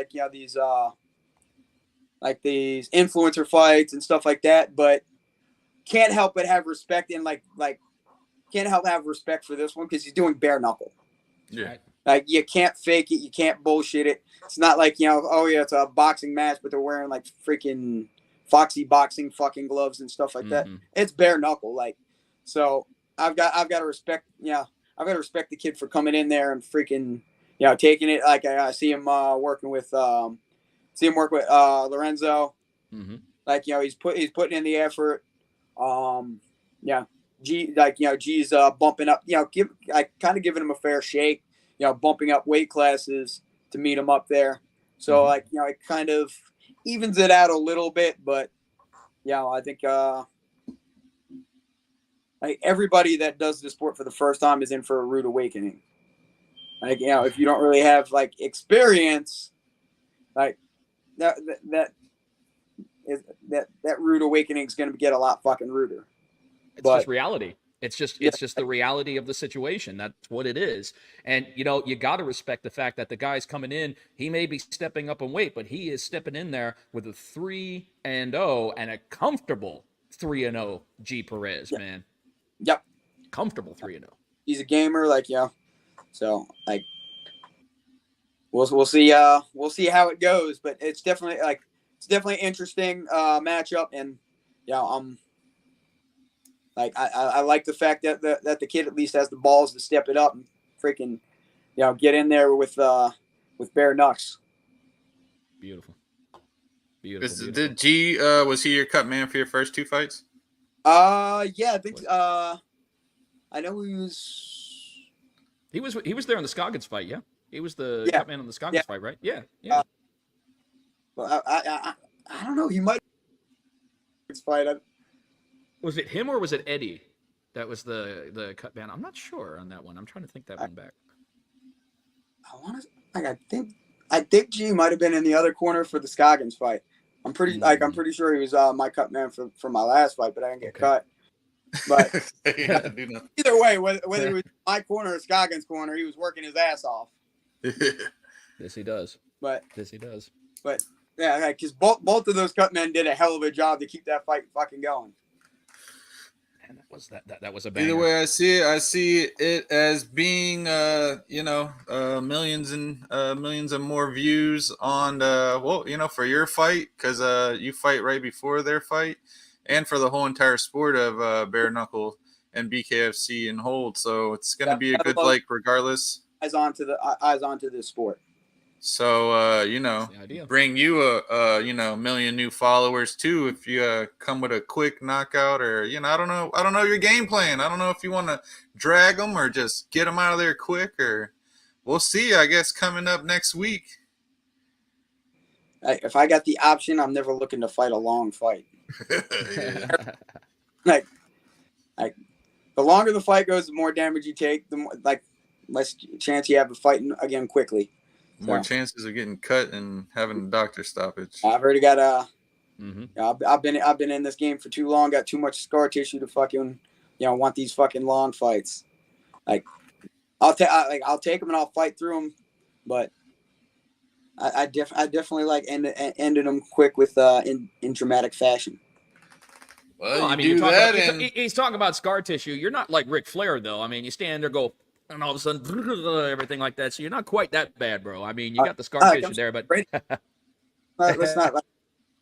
these influencer fights and stuff like that, but can't help but have respect and can't help have respect for this one because he's doing bare knuckle. Yeah. You can't fake it, you can't bullshit it. It's not it's a boxing match, but they're wearing freaking Foxy boxing fucking gloves and stuff like that. It's bare knuckle. So I've got to respect. I've got to respect the kid for coming in there and freaking taking it. I see him working with Lorenzo. He's putting in the effort. G's bumping up. Kind of giving him a fair shake. Bumping up weight classes to meet him up there. So it kind of evens it out a little bit, but I think everybody that does the sport for the first time is in for a rude awakening. If you don't really have experience, that rude awakening is going to get a lot fucking ruder. It's just reality. It's just the reality of the situation. That's what it is. And, you got to respect the fact that the guy's coming in. He may be stepping up in weight, but he is stepping in there with a 3-0 and a comfortable 3-0 G Perez, man. Yep. Comfortable 3-0. He's a gamer, so we'll see how it goes, but it's definitely interesting matchup, and Like I like the fact that the kid at least has the balls to step it up and freaking, get in there with bare knucks. Beautiful. Beautiful. Did G was he your cut man for your first 2 fights? Yeah, I think I know he was. He was there in the Scoggins fight, yeah. He was the cut man on the Scoggins fight, right? Yeah. Well, I don't know. He might fight. Was it him or was it Eddie that was the cut man? I'm not sure on that one. I'm trying to think that one back. I think G might have been in the other corner for the Scoggins fight. I'm pretty sure he was my cut man for my last fight, but I didn't get cut. But either way, whether it was my corner or Scoggins' corner, he was working his ass off. Yes, he does. But yeah, because both of those cut men did a hell of a job to keep that fight fucking going. And that was a banger. Either way I see it as being millions and more views on for your fight, because you fight right before their fight, and for the whole entire sport of bare knuckle and BKFC and hold. So it's gonna be a good regardless. Eyes onto this sport. So bring you a million new followers too if you come with a quick knockout, or I don't know your game plan. I don't know if you want to drag them or just get them out of there quick, or we'll see. I guess coming up next week. If I got the option, I'm never looking to fight a long fight. like the longer the fight goes, the more damage you take, the more less chance you have of fighting again quickly. More chances of getting cut and having a doctor stoppage. I've already got I've been in this game for too long. Got too much scar tissue to fucking want these fucking long fights. Like I'll take them and I'll fight through them, but I definitely like ended them quick with in dramatic fashion. Well, I mean, he's talking about scar tissue. You're not like Ric Flair though. I mean, you stand there, go. And all of a sudden, everything like that. So you're not quite that bad, bro. I mean, you got the scar tissue there, but let's not.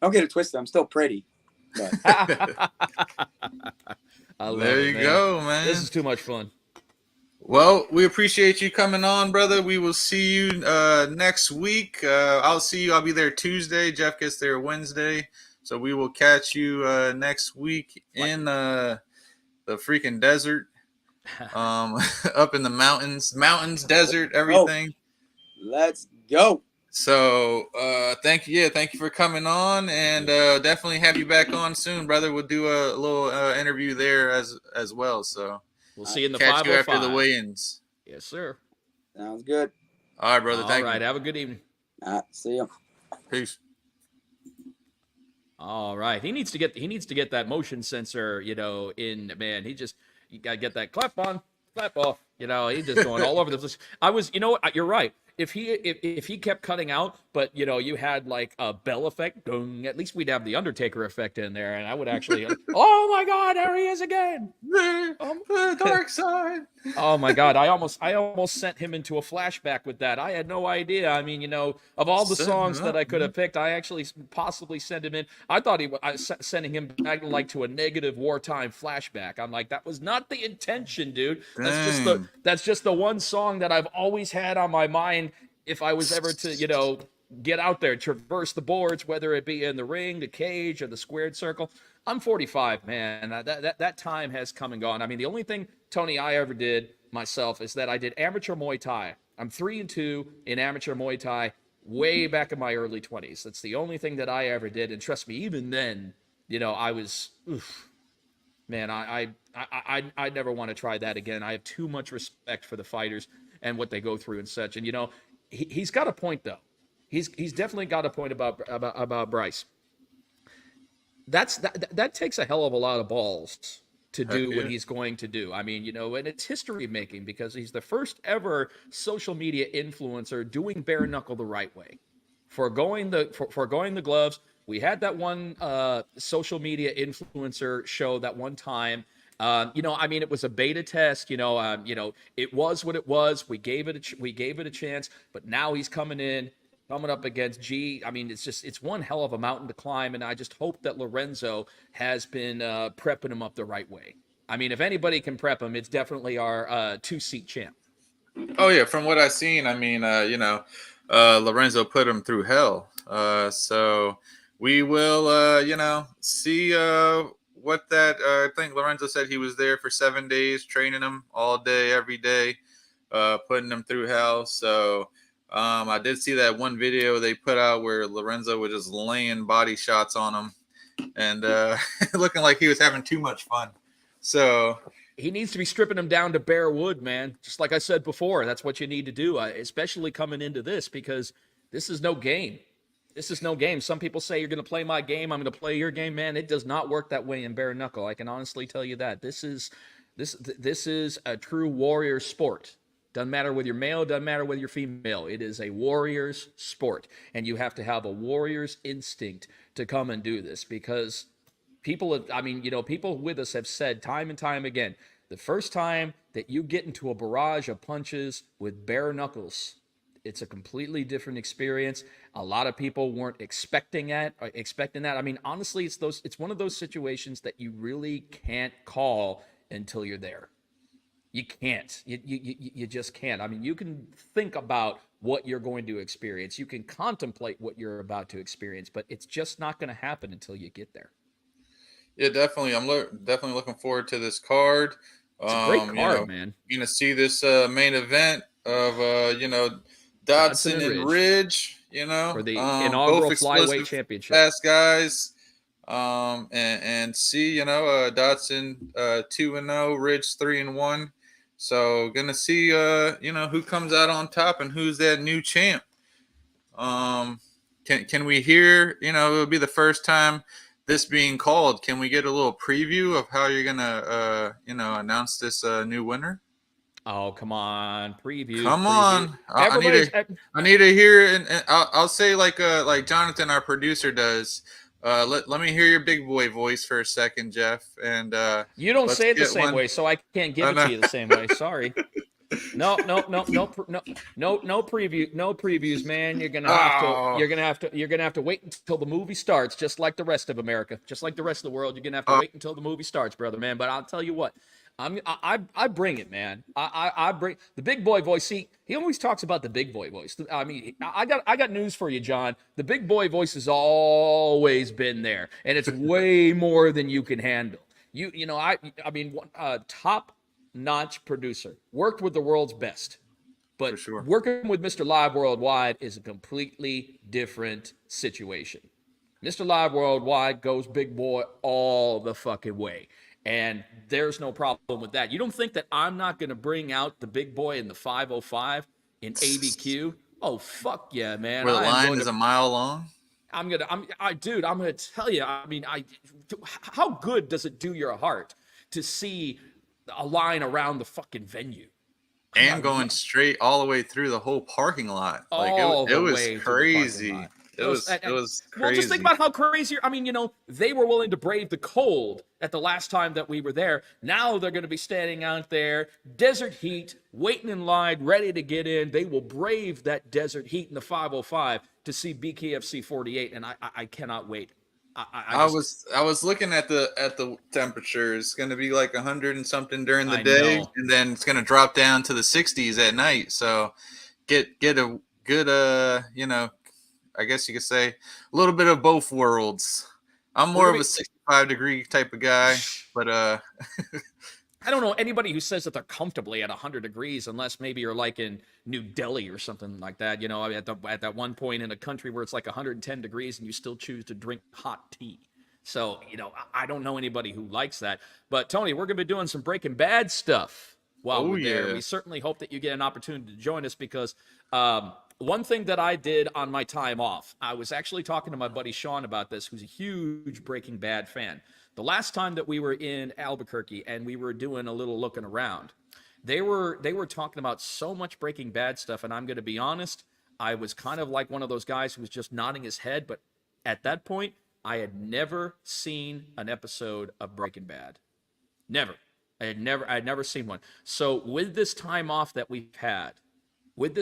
Don't get it twisted. I'm still pretty. But. There you go, man. This is too much fun. Well, we appreciate you coming on, brother. We will see you next week. I'll see you. I'll be there Tuesday. Jeff gets there Wednesday. So we will catch you next week in the freaking desert. Up in the mountains, desert, everything. Let's go. So thank you for coming on, and definitely have you back on soon, brother. We'll do a little interview there as well. So we'll see you in the catch 505 you after the weigh-ins. Yes, sir. Sounds good. All right, brother. Thank you. All right, have a good evening. See you. Peace. All right, he needs to get that motion sensor, in, man. You got to get that clap on, clap off. He's just going all over the place. You're right. If he kept cutting out, but you had like a bell effect, dung, at least we'd have the Undertaker effect in there, and I would actually, oh my God, there he is again, the dark side. Oh my God, I almost sent him into a flashback with that. I had no idea. I mean, of all the songs that I could have picked, I actually possibly sent him in. I thought I was sending him back like to a negative wartime flashback. I'm like, that was not the intention, dude. That's just the one song that I've always had on my mind. If I was ever to, get out there, traverse the boards, whether it be in the ring, the cage, or the squared circle. I'm 45, man. That time has come and gone. I mean, the only thing, Tony, I ever did myself is that I did amateur Muay Thai. I'm 3-2 in amateur Muay Thai way back in my early 20s. That's the only thing that I ever did. And trust me, even then, I was, man, I never want to try that again. I have too much respect for the fighters and what they go through and such. And, he's got a point, though. He's definitely got a point about Bryce. That takes a hell of a lot of balls to do what he's going to do. I mean, and it's history making because he's the first ever social media influencer doing bare knuckle the right way. Foregoing the gloves. We had that one social media influencer show that one time. It was a beta test. It was what it was. We gave it a chance, but now he's coming up against G. I mean, it's one hell of a mountain to climb, and I just hope that Lorenzo has been prepping him up the right way. I mean, if anybody can prep him, it's definitely our two-seat champ. Oh yeah, from what I've seen, I mean, Lorenzo put him through hell. So we will, see what that. I think Lorenzo said he was there for 7 days, training him all day, every day, putting him through hell. So I did see that one video they put out where Lorenzo was just laying body shots on him, and looking like he was having too much fun. So he needs to be stripping him down to bare wood, man. Just like I said before, that's what you need to do, especially coming into this, because this is no game. This is no game. Some people say you're going to play my game, I'm going to play your game, man. It does not work that way in bare knuckle. I can honestly tell you that. This is a true warrior sport. Doesn't matter whether you're male, doesn't matter whether you're female. It is a warrior's sport, and you have to have a warrior's instinct to come and do this, because people with us have said time and time again, the first time that you get into a barrage of punches with bare knuckles, it's a completely different experience. A lot of people weren't expecting that. I mean, honestly, it's one of those situations that you really can't call until you're there. You can't. You just can't. I mean, you can think about what you're going to experience. You can contemplate what you're about to experience, but it's just not going to happen until you get there. Yeah, definitely. I'm definitely looking forward to this card. It's a great card, man. You're gonna see this main event of Dodson and Ridge. For the inaugural flyweight championship. Fast guys. And see, Dodson 2-0, Ridge 3-1. So gonna see who comes out on top and who's that new champ. Can we hear, it'll be the first time this being called. Can we get a little preview of how you're gonna announce this new winner? Oh, come on, preview. Come on, I need to hear, and I'll say like Jonathan, our producer, does. Let me hear your big boy voice for a second, Jeff. And you don't say it the same way, so I can't give it to you the same way. Sorry. No previews, man. You're gonna have to wait until the movie starts, just like the rest of America, just like the rest of the world. You're gonna have to wait until the movie starts, brother, man. But I'll tell you what, I bring it, man. I bring the big boy voice. See, he always talks about the big boy voice. I mean, I got news for you, John. The big boy voice has always been there, and it's way more than you can handle. Top-notch producer, worked with the world's best, but sure, working with Mr. Live Worldwide is a completely different situation. Mr. Live Worldwide goes big boy all the fucking way, and there's no problem with that. You don't think that I'm not going to bring out the big boy in the 505 in ABQ? Oh, fuck yeah, man. Where the line is a mile long? I'm gonna tell you. I mean, how good does it do your heart to see a line around the fucking venue and going straight all the way through the whole parking lot? Like it was crazy. It was crazy. Well, just think about how crazy. I mean, they were willing to brave the cold at the last time that we were there. Now they're going to be standing out there, desert heat, waiting in line, ready to get in. They will brave that desert heat in the 505 to see Bkfc 48, and I cannot wait. I was looking at the temperature. It's going to be like 100 and something during the day, and then it's going to drop down to the 60s at night. So get a good I guess you could say a little bit of both worlds. I'm more of a 65-degree type of guy, but I don't know anybody who says that they're comfortably at 100 degrees unless maybe you're like in New Delhi or something like that. At that one point in a country where it's like 110 degrees and you still choose to drink hot tea. So, I don't know anybody who likes that. But, Tony, we're going to be doing some Breaking Bad stuff while we're there. We certainly hope that you get an opportunity to join us because one thing that I did on my time off, I was actually talking to my buddy Sean about this, who's a huge Breaking Bad fan. The last time that we were in Albuquerque and we were doing a little looking around, they were talking about so much Breaking Bad stuff, and I'm going to be honest, I was kind of like one of those guys who was just nodding his head, but at that point, I had never seen an episode of Breaking Bad. Never. I had never seen one. So with this time off that we've had, I've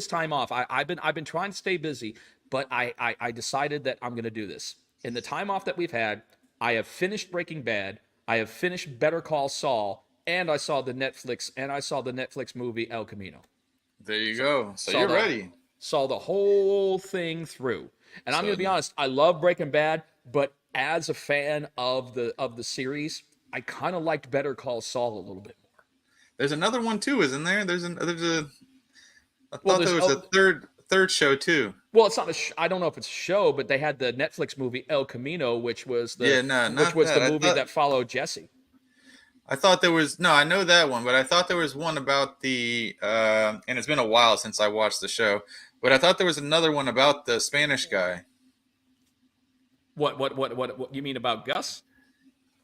been trying to stay busy, but I decided that I'm going to do this. In the time off that we've had, I have finished Breaking Bad, I have finished Better Call Saul, and I saw the Netflix movie El Camino. There you go. So saw you're the- ready. Saw the whole thing through. And I'm So- going to be honest, I love Breaking Bad, but as a fan of the series, I kind of liked Better Call Saul a little bit more. There's another one too, isn't there? There's a. I Well, thought there was a third show too. Well, it's not I don't know if it's a show, but they had the Netflix movie El Camino, which was the movie that followed Jesse. I thought there was I know that one, but I thought there was one about the and it's been a while since I watched the show, but I thought there was another one about the Spanish guy. What you mean about Gus?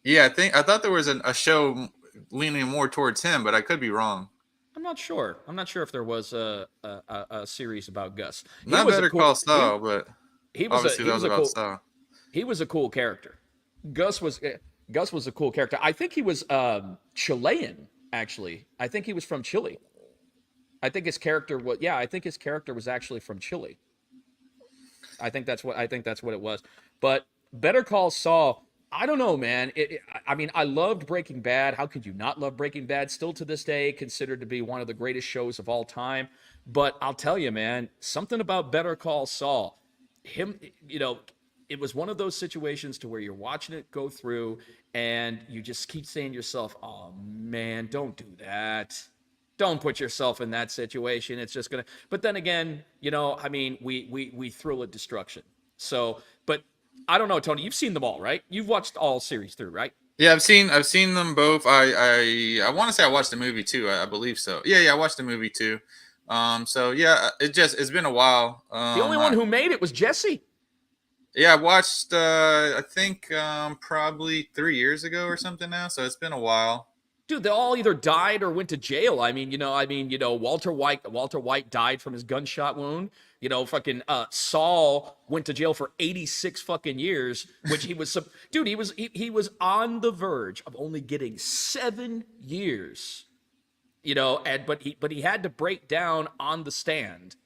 Yeah, I thought there was a show leaning more towards him, but I could be wrong. I'm not sure. I'm not sure if there was a series about Gus. Not Better Call Saul, but obviously that was about Saul. He was a cool character. Gus was a cool character. I think he was Chilean, actually. I think he was from Chile. I think his character was actually from Chile. I think that's what it was. But Better Call Saul, I don't know, man. I mean, I loved Breaking Bad. How could you not love Breaking Bad? Still to this day, considered to be one of the greatest shows of all time. But I'll tell you, man, something about Better Call Saul. It was one of those situations to where you're watching it go through and you just keep saying to yourself, oh, man, don't do that. Don't put yourself in that situation. It's just going to. But then again, I mean, we thrill at destruction. So, but I don't know, Tony. You've seen them all, right? You've watched all series through, right? Yeah, I've seen them both. I want to say I watched the movie too. I believe so. Yeah, I watched the movie too. So yeah, it's been a while. The only one who made it was Jesse. Yeah, I watched. I think probably 3 years ago or something now. So it's been a while. Dude, they all either died or went to jail. I mean, Walter White died from his gunshot wound. Fucking Saul went to jail for 86 fucking years, which he was dude, he was on the verge of only getting 7 years. But he had to break down on the stand.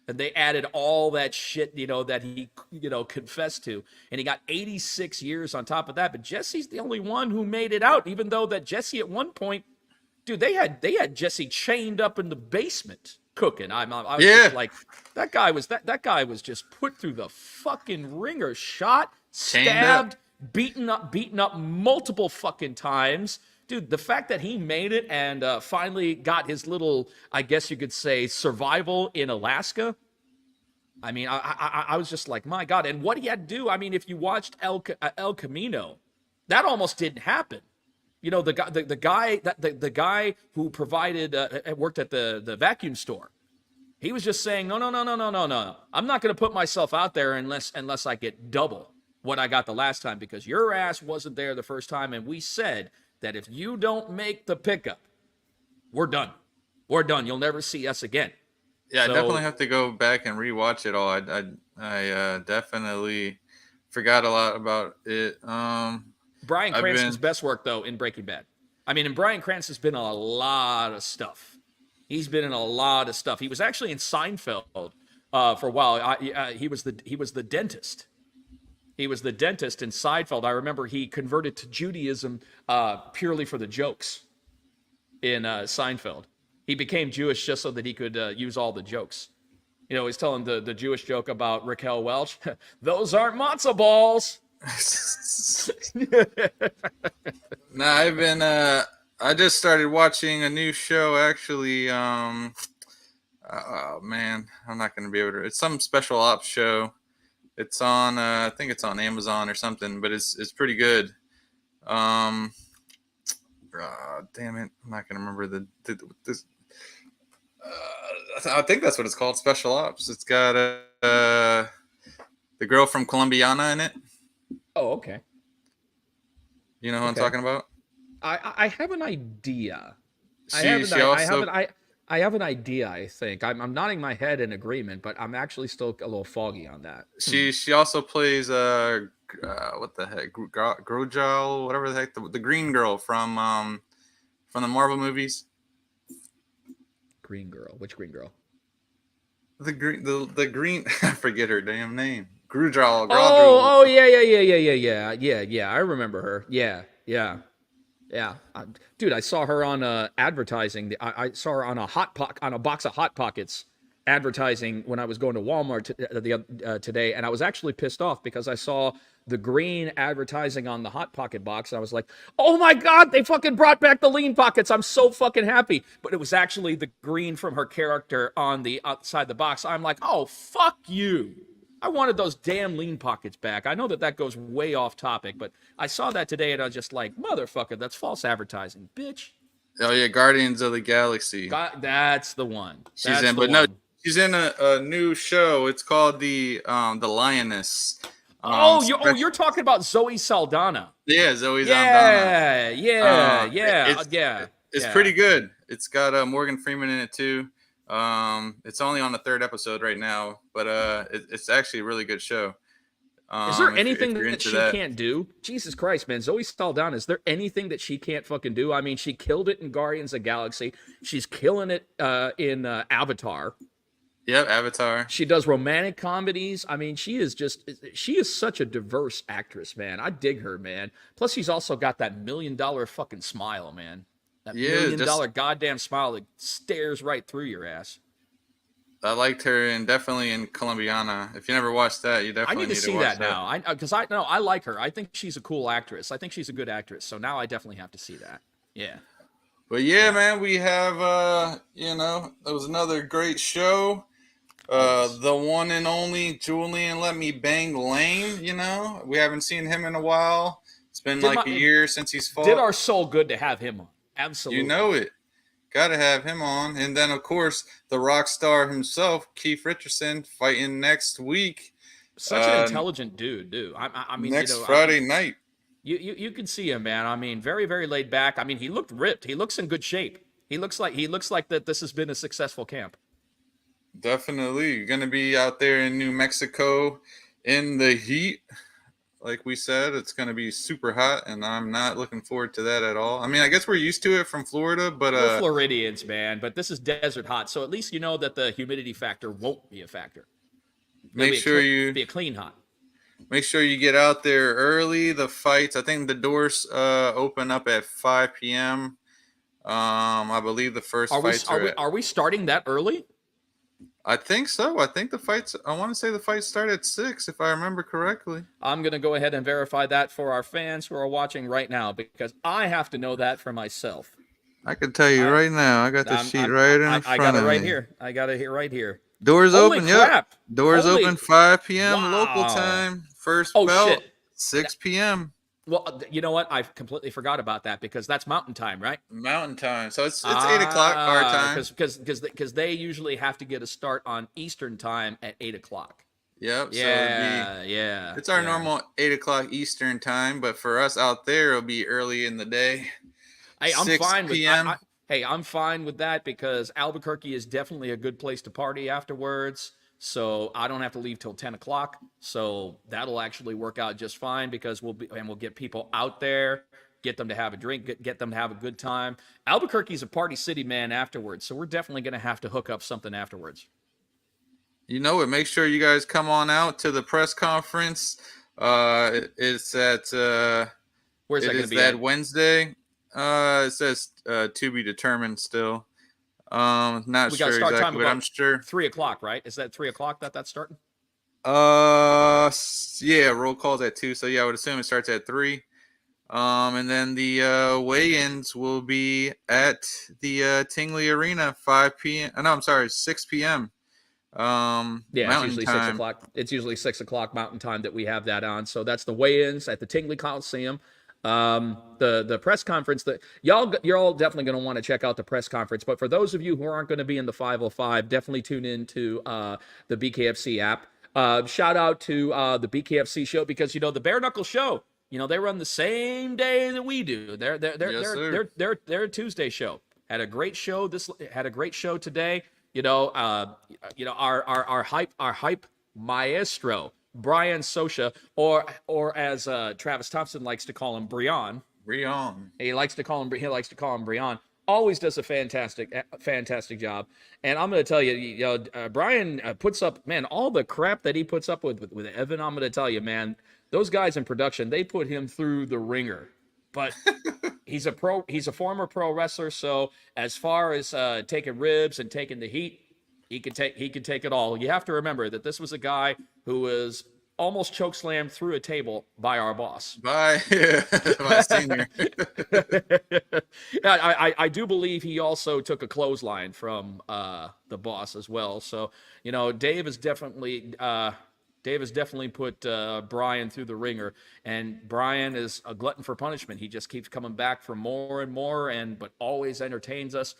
And they added all that shit, that he, confessed to. And he got 86 years on top of that. But Jesse's the only one who made it out, even though that Jesse at one point, dude, they had Jesse chained up in the basement cooking. I was just like, that guy was just put through the fucking ringer, shot, stabbed, beaten up multiple fucking times. Dude, the fact that he made it and finally got his little, I guess you could say, survival in Alaska. I mean, I was just like, my God. And what he had to do, I mean, if you watched El Camino, that almost didn't happen. The guy who provided, worked at the vacuum store. He was just saying, no. I'm not going to put myself out there unless I get double what I got the last time, because your ass wasn't there the first time. And we said that if you don't make the pickup, we're done. We're done. You'll never see us again. Yeah, I definitely have to go back and rewatch it all. I definitely forgot a lot about it. Bryan Cranston's best work, though, in Breaking Bad. I mean, and Bryan Cranston's been in a lot of stuff. He's been in a lot of stuff. He was actually in Seinfeld for a while. He was the dentist. He was the dentist in Seinfeld. I remember he converted to Judaism purely for the jokes in Seinfeld. He became Jewish just so that he could use all the jokes. He's telling the Jewish joke about Raquel Welch. Those aren't matzo balls. I just started watching a new show, actually. Oh, man, I'm not going to be able to. It's some special ops show. It's on, I think it's on Amazon or something, but it's pretty good. Damn it, I'm not gonna remember this. I think that's what it's called, Special Ops. It's got the girl from Colombiana in it. Oh, okay. You know who I'm talking about? I have an idea. I have an idea. I think I'm nodding my head in agreement, but I'm actually still a little foggy on that. She also plays what the heck, Grojal, whatever the heck, the green girl from the Marvel movies. Green girl. Which green girl? The green. I forget her damn name. Grujal. Oh, yeah. I remember her. Yeah. Yeah, dude, I saw her on advertising. I saw her on a box of Hot Pockets advertising when I was going to Walmart today, and I was actually pissed off because I saw the green advertising on the Hot Pocket box. And I was like, "Oh my god, they fucking brought back the lean pockets! I'm so fucking happy!" But it was actually the green from her character on the outside the box. I'm like, "Oh fuck you!" I wanted those damn lean pockets back. I know that goes way off topic, but I saw that today and I was just like, motherfucker, that's false advertising, bitch. Oh yeah, Guardians of the Galaxy. That's the one. She's in, but no, she's in a new show. It's called the Lioness. You're talking about Zoe Saldana. Yeah, Zoe Saldana. Yeah. It's pretty good. It's got Morgan Freeman in it too. It's only on the 3rd episode right now, but it's actually a really good show. Is there anything that she can't do? Jesus Christ, man. Zoe Saldana, is there anything that she can't fucking do? I mean, she killed it in Guardians of the Galaxy. She's killing it in Avatar. Yep, Avatar. She does romantic comedies. I mean, she is such a diverse actress, man. I dig her, man. Plus, she's also got that $1 million fucking smile, man. That $1 million goddamn smile that stares right through your ass. I liked her and definitely in Colombiana. If you never watched that, you definitely need to see that now. Because I like her. I think she's a cool actress. I think she's a good actress. So now I definitely have to see that. Yeah. But yeah, man, we have that was another great show. The one and only Julian Let Me Bang Lane. We haven't seen him in a while. It's been a year since he's fought. Did our soul good to have him on. Absolutely. You know it. Got to have him on. And then, of course, the rock star himself, Keith Richardson, fighting next week. Such an intelligent dude. I mean, next Friday night. You can see him, man. I mean, very, very laid back. I mean, he looked ripped. He looks in good shape. He looks like that this has been a successful camp. Definitely. You're going to be out there in New Mexico in the heat. Like we said, it's going to be super hot, and I'm not looking forward to that at all. I mean, I guess we're used to it from Florida, but we're Floridians, man. But this is desert hot, so at least you know that the humidity factor won't be a factor. Make sure you be a clean hot. Make sure you get out there early. The fights, I think the doors open up at 5 p.m. I believe the first fights are we starting that early? I think so. I think I want to say the fights start at 6, if I remember correctly. I'm going to go ahead and verify that for our fans who are watching right now, because I have to know that for myself. I can tell you right now. I got the sheet right in front of me. I got it right here. I got it here right here. Doors Holy open. Crap. Yep. Doors open 5 p.m. Wow. local time. First belt, shit. 6 p.m. Well, you know what? I completely forgot about that, because that's mountain time, right? Mountain time. So it's 8 o'clock our time. Because they usually have to get a start on Eastern time at 8 o'clock. Yep. Yeah. It's our normal 8 o'clock Eastern time, but for us out there, it'll be early in the day. Hey, I'm 6 fine p.m. I'm fine with that, because Albuquerque is definitely a good place to party afterwards. So I don't have to leave till 10 o'clock. So that'll actually work out just fine, because we'll get people out there, get them to have a drink, get them to have a good time. Albuquerque's a party city, man, afterwards. So we're definitely going to have to hook up something afterwards. You know it. Make sure you guys come on out to the press conference. It's at where's that going to be? That Wednesday. It says to be determined still. Not sure exactly, but I'm sure 3 o'clock, right? Is that 3 o'clock that's starting? Yeah, roll call's at 2, so yeah, I would assume it starts at 3. And then the weigh-ins will be at the Tingley Arena 5 p.m. No, I'm sorry, 6 p.m. Yeah, it's usually time. 6 o'clock. It's usually 6 o'clock Mountain Time that we have that on. So that's the weigh-ins at the Tingley Coliseum. The press conference that you're all definitely going to want to check out the press conference. But for those of you who aren't going to be in the 505, definitely tune in to the Bkfc app. Shout out to the Bkfc show, because the Bare Knuckle show, they run the same day that we do. They're Tuesday show. Had a great show. Had a great show today. Our hype maestro, Brian Sosha, or as Travis Thompson likes to call him, Brian. He likes to call him Brian. Always does a fantastic job. And I'm going to tell you, Brian puts up, man, all the crap that he puts up with Evan. I'm going to tell you, man, those guys in production, they put him through the ringer. But He's a former pro wrestler. So as far as taking ribs and taking the heat, he can take it all. You have to remember that this was a guy who was almost chokeslammed through a table by our boss. By my senior. I do believe he also took a clothesline from the boss as well. So, you know, Dave has definitely put Brian through the ringer, and Brian is a glutton for punishment. He just keeps coming back for more and more, but always entertains us.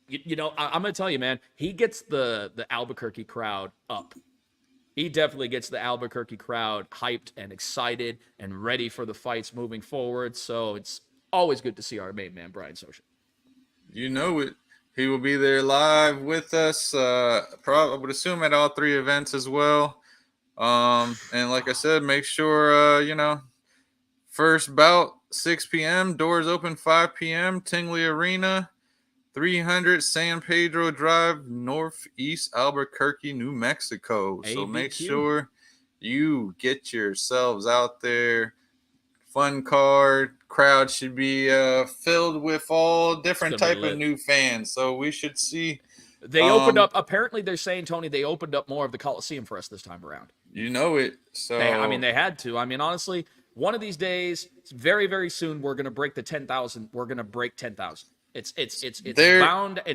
You know, I'm going to tell you, man, he gets the Albuquerque crowd up. He definitely gets the Albuquerque crowd hyped and excited and ready for the fights moving forward. So it's always good to see our main man, Brian Socha. You know it. He will be there live with us. I would assume at all 3 events as well. And like I said, make sure, you know, first bout 6 p.m. Doors open 5 p.m. Tingley Arena. 300 San Pedro Drive, Northeast Albuquerque, New Mexico. So make sure you get yourselves out there. Fun card. Crowd should be filled with all different type of new fans. So we should see. They opened up. Apparently, they're saying, Tony, they opened up more of the Coliseum for us this time around. You know it. So they had to. I mean, honestly, one of these days, very, very soon, we're going to break the 10,000. We're going to break 10,000. It's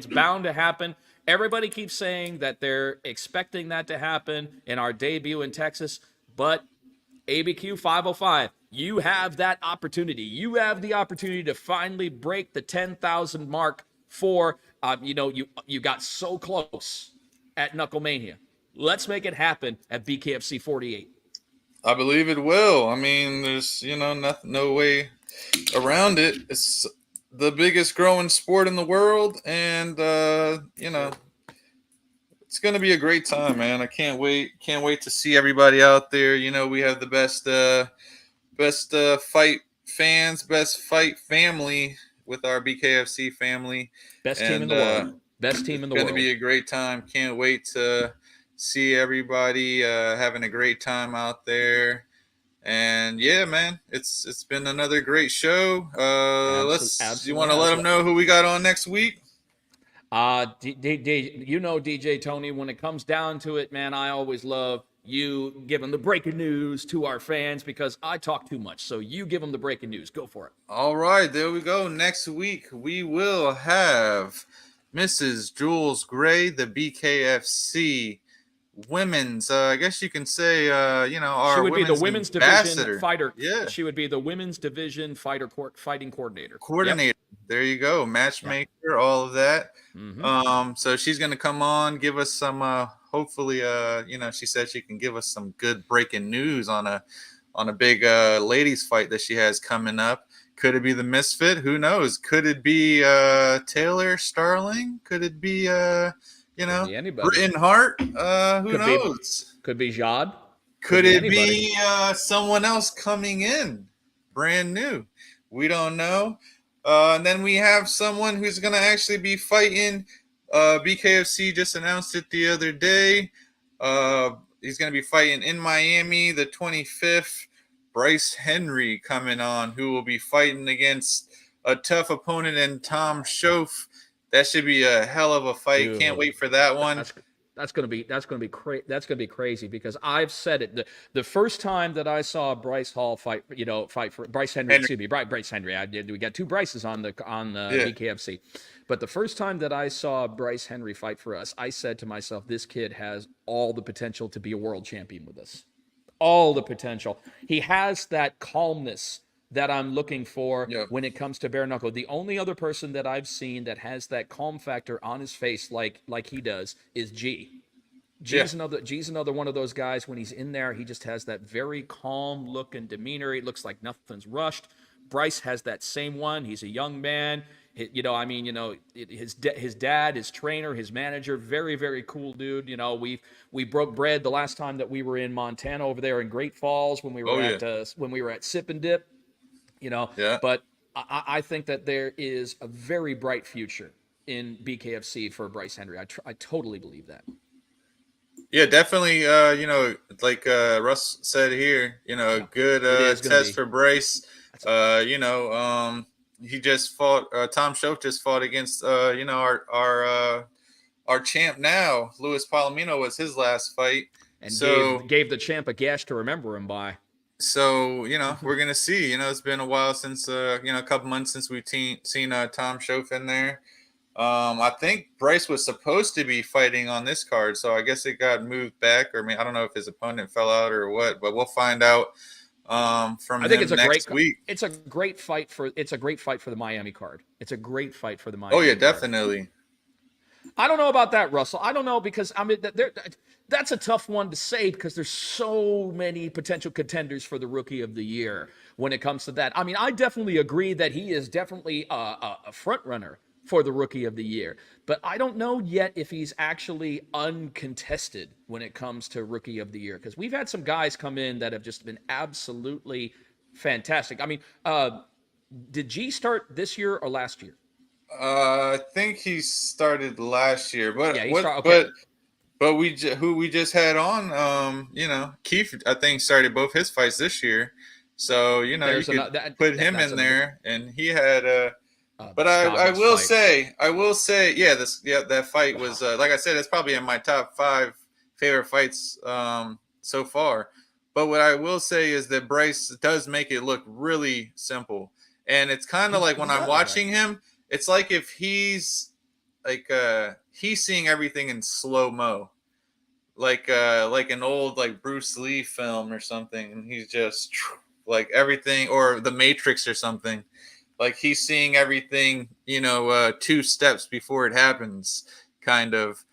bound to happen. Everybody keeps saying that they're expecting that to happen in our debut in Texas, but ABQ 505, you have that opportunity. You have the opportunity to finally break the 10,000 mark for you got so close at Knucklemania. Let's make it happen at Bkfc 48. I believe it will. I mean, there's no way around it. It's the biggest growing sport in the world, and it's gonna be a great time, man. I can't wait to see everybody out there. You know, we have the best fight fans, best fight family with our BKFC family. Best team in the world. Best team in the world. It's gonna be a great time. Can't wait to see everybody having a great time out there. And yeah, man, it's been another great show. You want to let them know who we got on next week? DJ Tony, when it comes down to it, man, I always love you giving the breaking news to our fans because I talk too much. So you give them the breaking news. Go for it. All right, there we go. Next week we will have Mrs. Jules Gray, the BKFC women's, I guess you can say, our she would be the women's ambassador. Division fighter. Yeah, she would be the women's division fighting coordinator. Yep. There you go, matchmaker, all of that. Mm-hmm. So she's gonna come on, give us some. Hopefully, she said she can give us some good breaking news on a big ladies fight that she has coming up. Could it be the Misfit? Who knows? Could it be Taylor Starling? Could it be Britton Hart? Who knows? Could be Jad. Could it be someone else coming in brand new? We don't know. And then we have someone who's going to actually be fighting. BKFC just announced it the other day. He's going to be fighting in Miami the 25th. Bryce Henry coming on, who will be fighting against a tough opponent in Tom Schoaf. That should be a hell of a fight. Dude, can't wait for that one. That's gonna be crazy because I've said it. The first time that I saw Bryce Hall fight for Bryce Henry. Excuse me, Bryce Henry. We got 2 Bryces on the BKFC, but the first time that I saw Bryce Henry fight for us, I said to myself, this kid has all the potential to be a world champion with us. All the potential. He has that calmness that I'm looking for when it comes to bare knuckle. The only other person that I've seen that has that calm factor on his face like he does is G. G's another one of those guys. When he's in there, he just has that very calm look and demeanor. It looks like nothing's rushed. Bryce has that same one. He's a young man. His dad, his trainer, his manager, very, very cool dude. We broke bread the last time that we were in Montana over there in Great Falls when we were at Sip and Dip. But I think that there is a very bright future in BKFC for Bryce Henry. I totally believe that. Yeah, definitely. Like Russ said here, good test for Bryce. he just fought. Tom Shoaf just fought against our champ now. Luis Palomino was his last fight, and so gave the champ a gash to remember him by. So we're gonna see. It's been a while since a couple months since we've seen Tom Shoaf in there. I think Bryce was supposed to be fighting on this card, so I guess it got moved back, or I don't know if his opponent fell out or what, but we'll find out from I think him next week. It's a great fight for the Miami card. It's a great fight for the Miami. Oh yeah, card. definitely. I don't know about that, Russell. I don't know because that's a tough one to say because there's so many potential contenders for the Rookie of the Year when it comes to that. I mean, I definitely agree that he is definitely a front runner for the Rookie of the Year, but I don't know yet if he's actually uncontested when it comes to Rookie of the Year because we've had some guys come in that have just been absolutely fantastic. I mean, did G start this year or last year? I think he started last year, but okay. but who we just had on, Keith, I think started both his fights this year, so you could put him in there, and he had but I will say, yeah, that fight was like I said, it's probably in my top 5 favorite fights so far. But what I will say is that Bryce does make it look really simple, and it's kind of like when I'm watching him. It's like if he's seeing everything in slow-mo, like an old Bruce Lee film or something, and he's just like everything, or The Matrix or something. Like he's seeing everything, 2 steps before it happens, kind of.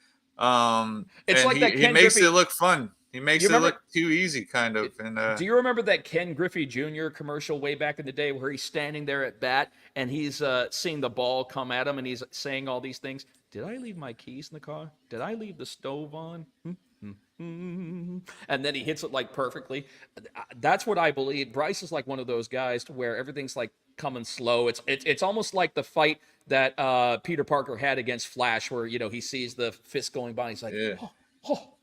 It's like that. He makes it look fun. He makes it look too easy, kind of. And do you remember that Ken Griffey Jr. commercial way back in the day where he's standing there at bat and he's seeing the ball come at him and he's saying all these things? Did I leave my keys in the car? Did I leave the stove on? And then he hits it perfectly. That's what I believe. Bryce is like one of those guys to where everything's coming slow. It's almost like the fight that Peter Parker had against Flash, where he sees the fist going by. And he's like, yeah. oh.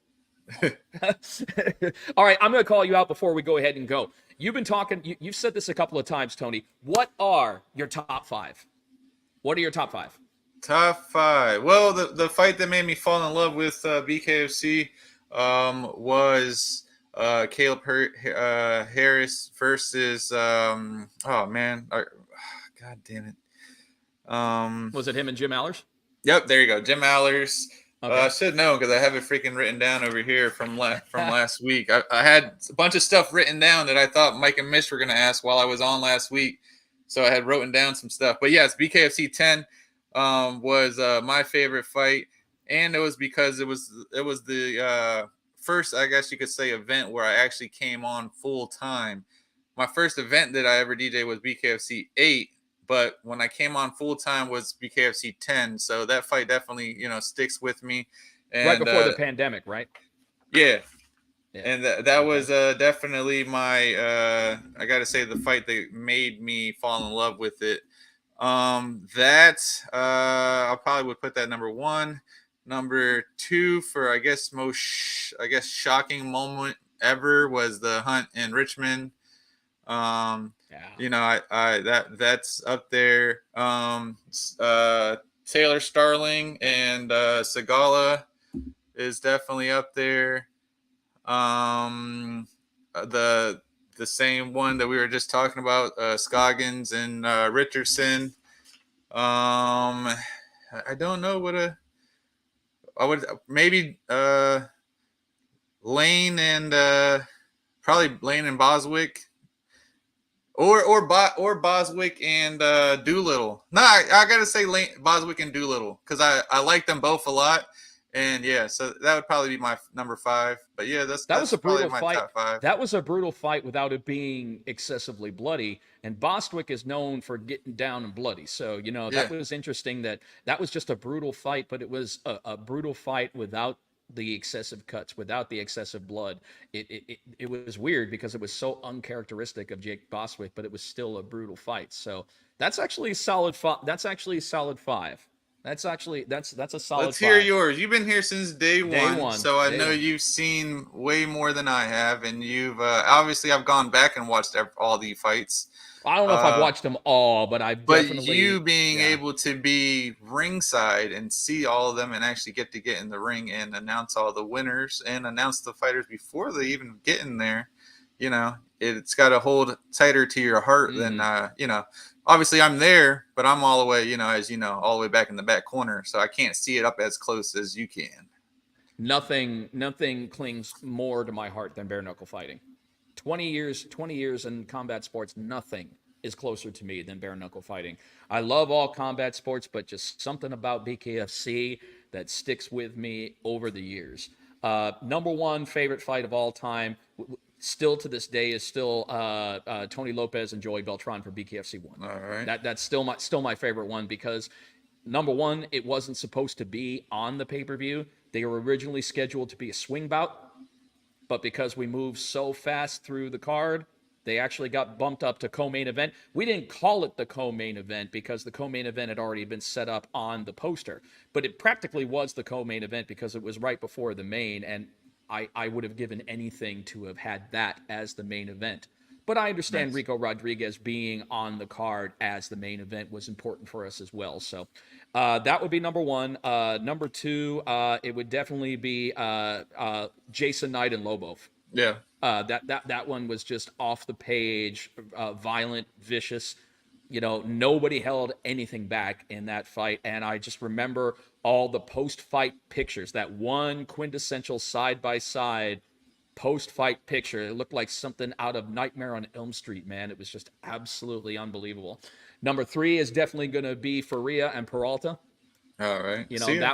All right, I'm going to call you out before we go ahead and go. You've been talking. You've said this a couple of times, Tony. What are your top 5? What are your top 5? Top 5. Well, the fight that made me fall in love with Bkfc was Caleb Harris versus God damn it. Was it him and Jim Allers? Yep, there you go, Jim Allers. Okay. I should know because I have it freaking written down over here from last week. I had a bunch of stuff written down that I thought Mike and Mitch were going to ask while I was on last week, so I had written down some stuff. But yes, BKFC 10 was my favorite fight, and it was because it was the first, I guess you could say, event where I actually came on full time. My first event that I ever DJ was BKFC 8. But when I came on full time was BKFC 10, so that fight definitely sticks with me. And, right before the pandemic, right? Yeah. And that was definitely my I got to say the fight that made me fall in love with it. I probably would put that number 1. Number 2 for I guess shocking moment ever was the Hunt in Richmond. That's up there. Taylor Starling and Segala is definitely up there. The same one that we were just talking about, Scoggins and Richardson. I don't know I would maybe Lane and probably Lane and Boswick. Or Boswick and Doolittle. No, I gotta say Boswick and Doolittle because I like them both a lot, and yeah, so that would probably be my number 5. But yeah, that was a brutal fight. Top 5. That was a brutal fight without it being excessively bloody, and Bostwick is known for getting down and bloody. So that was interesting. That was just a brutal fight, but it was a brutal fight without the excessive cuts, without the excessive blood. It was weird because it was so uncharacteristic of Jake Bostwick, but it was still a brutal fight. So that's actually a solid 5. That's a solid 5. Let's hear yours. You've been here since day one, so I know you've seen way more than I have, and you've obviously I've gone back and watched all the fights. I don't know if I've watched them all, but I've But definitely. you being able to be ringside and see all of them and actually get in the ring and announce all the winners and announce the fighters before they even get in there, you know, it's got to hold tighter to your heart than, you know, obviously I'm there, but I'm all the way, you know, as you know, all the way back in the back corner. So I can't see it up as close as you can. Nothing clings more to my heart than bare knuckle fighting. 20 years in combat sports, nothing is closer to me than bare knuckle fighting. I love all combat sports, but just something about BKFC that sticks with me over the years. Number one favorite fight of all time, still to this day, is still Tony Lopez and Joey Beltran for BKFC 1. All right. That's still my favorite one because, number one, it wasn't supposed to be on the pay-per-view. They were originally scheduled to be a swing bout, but because we moved so fast through the card, they actually got bumped up to co-main event. We didn't call it the co-main event because the co-main event had already been set up on the poster, but it practically was the co-main event because it was right before the main, and I would have given anything to have had that as the main event. But I understand Rico Rodriguez being on the card as the main event was important for us as well. So that would be number one. Number two, it would definitely be Jason Knight and Lobov. Yeah. That one was just off the page, violent, vicious. You know, nobody held anything back in that fight. And I just remember all the post-fight pictures, that one quintessential side-by-side post-fight picture. It looked like something out of Nightmare on Elm Street, man. It was just absolutely unbelievable. Number three is definitely going to be Faria and Peralta. All right. You know,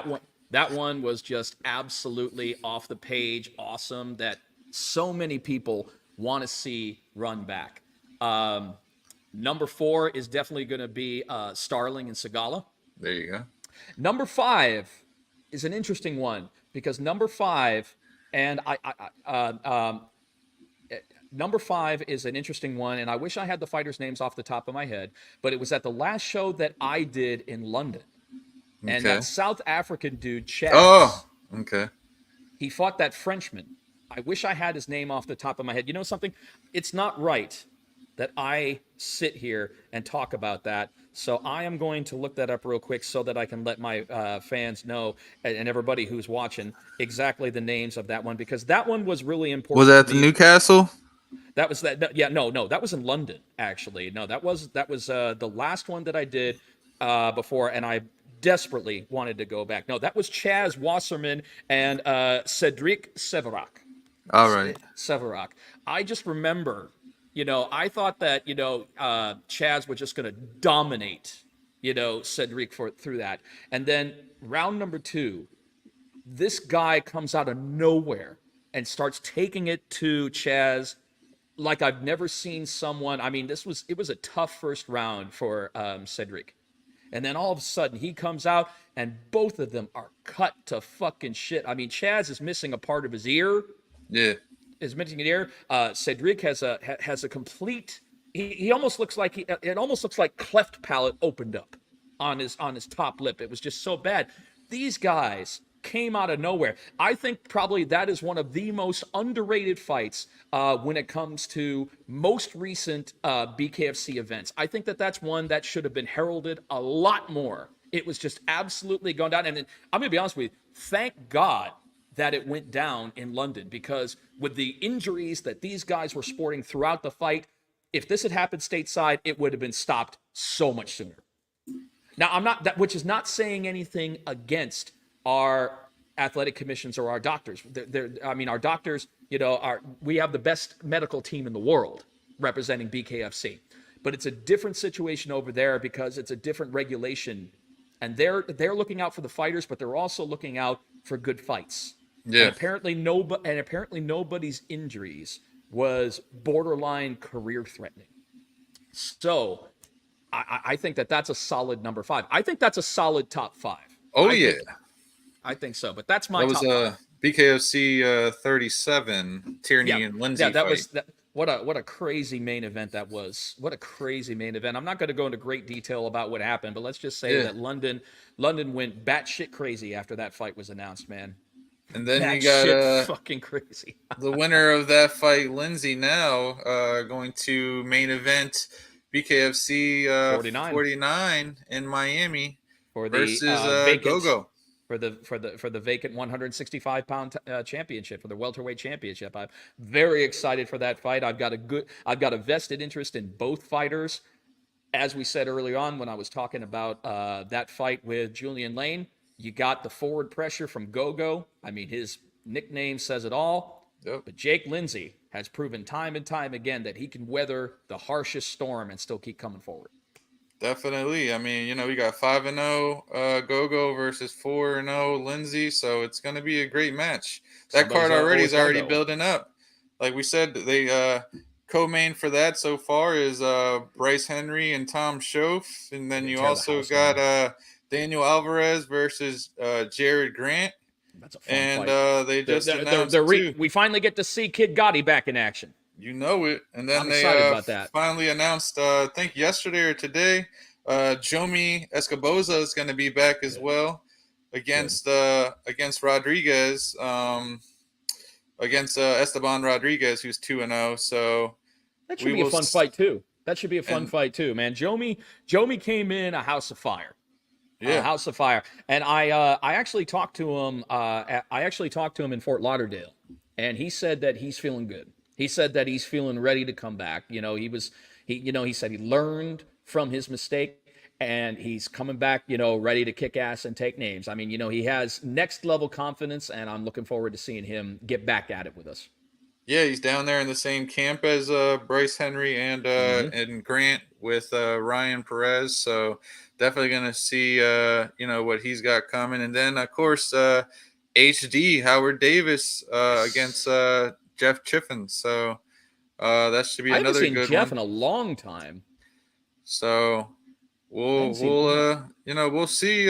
that one was just absolutely off the page, awesome, that so many people want to see run back. Number four is definitely going to be Starling and Segala. There you go. Number five is an interesting one because number five is an interesting one, and I wish I had the fighters' names off the top of my head, but it was at the last show that I did in London. Okay. And that South African dude, Chaz. Oh, okay. He fought that Frenchman. I wish I had his name off the top of my head. You know something? It's not right that I sit here and talk about that. So I am going to look that up real quick so that I can let my fans know and everybody who's watching exactly the names of that one, because that one was really important. Was that the Newcastle? That was that. Yeah, no, that was in London, actually. No, that was the last one that I did before, and I desperately wanted to go back. No, that was Chaz Wasserman and Cedric Severac. All right. Severac. I just remember, you know, I thought that, you know, Chaz was just going to dominate, you know, Cedric through that. And then round number two, this guy comes out of nowhere and starts taking it to Chaz like I've never seen someone. I mean, it was a tough first round for Cedric. And then all of a sudden he comes out and both of them are cut to fucking shit. I mean, Chaz is missing a part of his ear. Yeah. Is missing an ear. Cedric has a complete. He almost looks like it almost looks like cleft palate opened up on his top lip. It was just so bad. These guys came out of nowhere. I think probably that is one of the most underrated fights when it comes to most recent BKFC events. I think that's one that should have been heralded a lot more. It was just absolutely gone down. And I'm going to be honest with you, thank God that it went down in London, because with the injuries that these guys were sporting throughout the fight, if this had happened stateside, it would have been stopped so much sooner. Now, I'm not that, which is not saying anything against our athletic commissions or our doctors. I mean, our doctors, you know, we have the best medical team in the world representing BKFC, but it's a different situation over there because it's a different regulation, and they're looking out for the fighters, but they're also looking out for good fights. Yeah. And apparently nobody's injuries was borderline career threatening. So I think that's a solid number five. I think that's a solid top five. Oh, I think so, but that's my top five. BKFC 37, Tierney and Lindsay that fight. Was what a crazy main event that was. What a crazy main event. I'm not going to go into great detail about what happened, but let's just say that London went batshit crazy after that fight was announced, man. And then you got fucking crazy. The winner of that fight, Lindsay, now going to main event BKFC 49. 49 in Miami For the versus vacant Gogo. for the vacant 165-pound championship, for the welterweight championship. I'm very excited for that fight. I've got a vested interest in both fighters. As we said early on when I was talking about that fight with Julian Lane, you got the forward pressure from Gogo. I mean, his nickname says it all. Yep. But Jake Lindsay has proven time and time again that he can weather the harshest storm and still keep coming forward. Definitely. I mean, you know, we got 5-0 Gogo versus 4-0 Lindsay, so it's going to be a great match. That card already is already building up. Like we said, they co-main for that so far is Bryce Henry and Tom Schoaf, and then you also got Daniel Alvarez versus Jared Grant. That's a fun and fight. they just announced too. We finally get to see Kid Gotti back in action. You know it. And then I'm excited about that. Finally announced, I think yesterday or today, Jomi Escoboza is going to be back as well against Rodriguez, against Esteban Rodriguez, who's 2-0. So that should be a fun fight too. That should be a fun fight too, man. Jomi came in a house of fire. Yeah, house of fire. And I actually talked to him. I actually talked to him in Fort Lauderdale, and he said that he's feeling good. He said that he's feeling ready to come back. You know, he said he learned from his mistake, and he's coming back, you know, ready to kick ass and take names. I mean, you know, he has next level confidence, and I'm looking forward to seeing him get back at it with us. Yeah, he's down there in the same camp as Bryce Henry and Grant with Ryan Perez. So definitely going to see, you know, what he's got coming. And then, of course, HD, Howard Davis against Jeff Chiffin. So that should be another good one. I haven't seen Jeff in a long time. So we'll see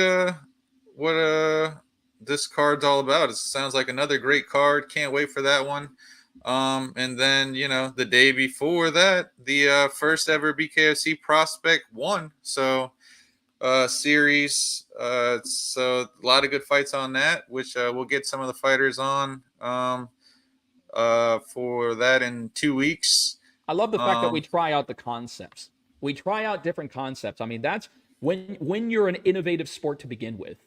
what this card's all about. It sounds like another great card. Can't wait for that one. And then, you know, the day before that, the first ever BKFC Prospect won. So series. So a lot of good fights on that, which we'll get some of the fighters on for that in 2 weeks. I love the fact that we try out the concepts. We try out different concepts. I mean, that's when you're an innovative sport to begin with,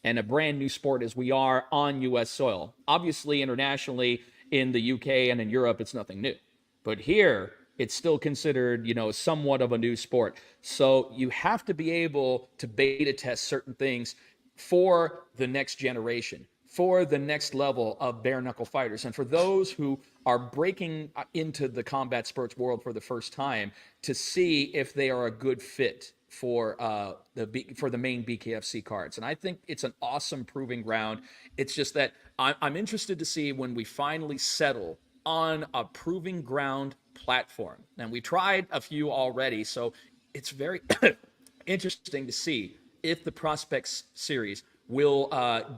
and a brand new sport as we are on U.S. soil. Obviously, internationally, in the UK and in Europe, it's nothing new. But here, it's still considered, you know, somewhat of a new sport. So you have to be able to beta test certain things for the next generation, for the next level of bare knuckle fighters. And for those who are breaking into the combat sports world for the first time, to see if they are a good fit for the main BKFC cards. And I think it's an awesome proving ground. It's just that I'm interested to see when we finally settle on a proving ground platform. And we tried a few already, so it's very interesting to see if the Prospects series will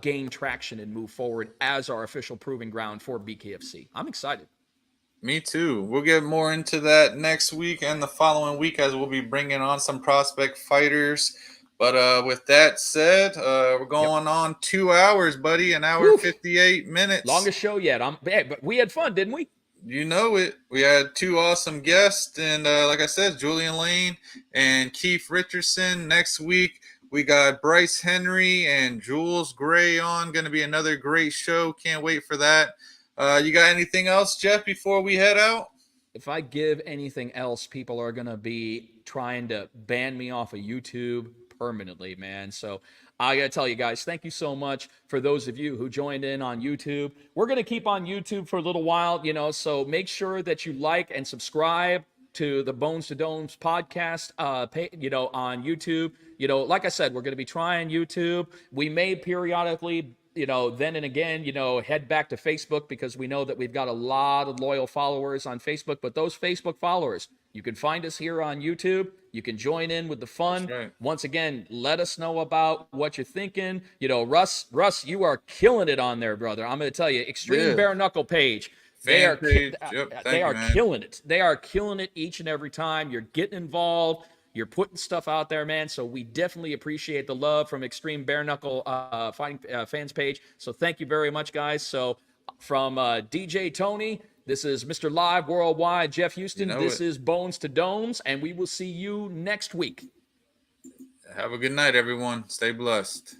gain traction and move forward as our official proving ground for BKFC. I'm excited. Me too. We'll get more into that next week and the following week as we'll be bringing on some prospect fighters. But with that said, we're going on 2 hours, buddy. An hour and 58 minutes. Longest show yet. But we had fun, didn't we? You know it. We had 2 awesome guests. And like I said, Julian Lane and Keith Richardson. Next week, we got Bryce Henry and Jules Gray on. Going to be another great show. Can't wait for that. You got anything else, Jeff, before we head out? If I give anything else, people are going to be trying to ban me off of YouTube permanently, man. So I got to tell you guys, thank you so much for those of you who joined in on YouTube. We're going to keep on YouTube for a little while, you know, so make sure that you like and subscribe to the Bones to Domes podcast, you know, on YouTube. You know, like I said, we're going to be trying YouTube. We may periodically, you know, then and again, you know, head back to Facebook because we know that we've got a lot of loyal followers on Facebook. But those Facebook followers, you can find us here on YouTube. You can join in with the fun. Right. Once again, let us know about what you're thinking. You know, Russ, you are killing it on there, brother. I'm going to tell you, Extreme Bare Knuckle page. They are killing it. They are killing it each and every time. You're getting involved. You're putting stuff out there, man. So we definitely appreciate the love from Extreme Bare Knuckle Fighting fans page. So thank you very much, guys. So from DJ Tony, This is Mr. Live Worldwide, Jeff Houston. You know This it. is Bones to Domes, and we will see you next week. Have a good night, everyone. Stay blessed.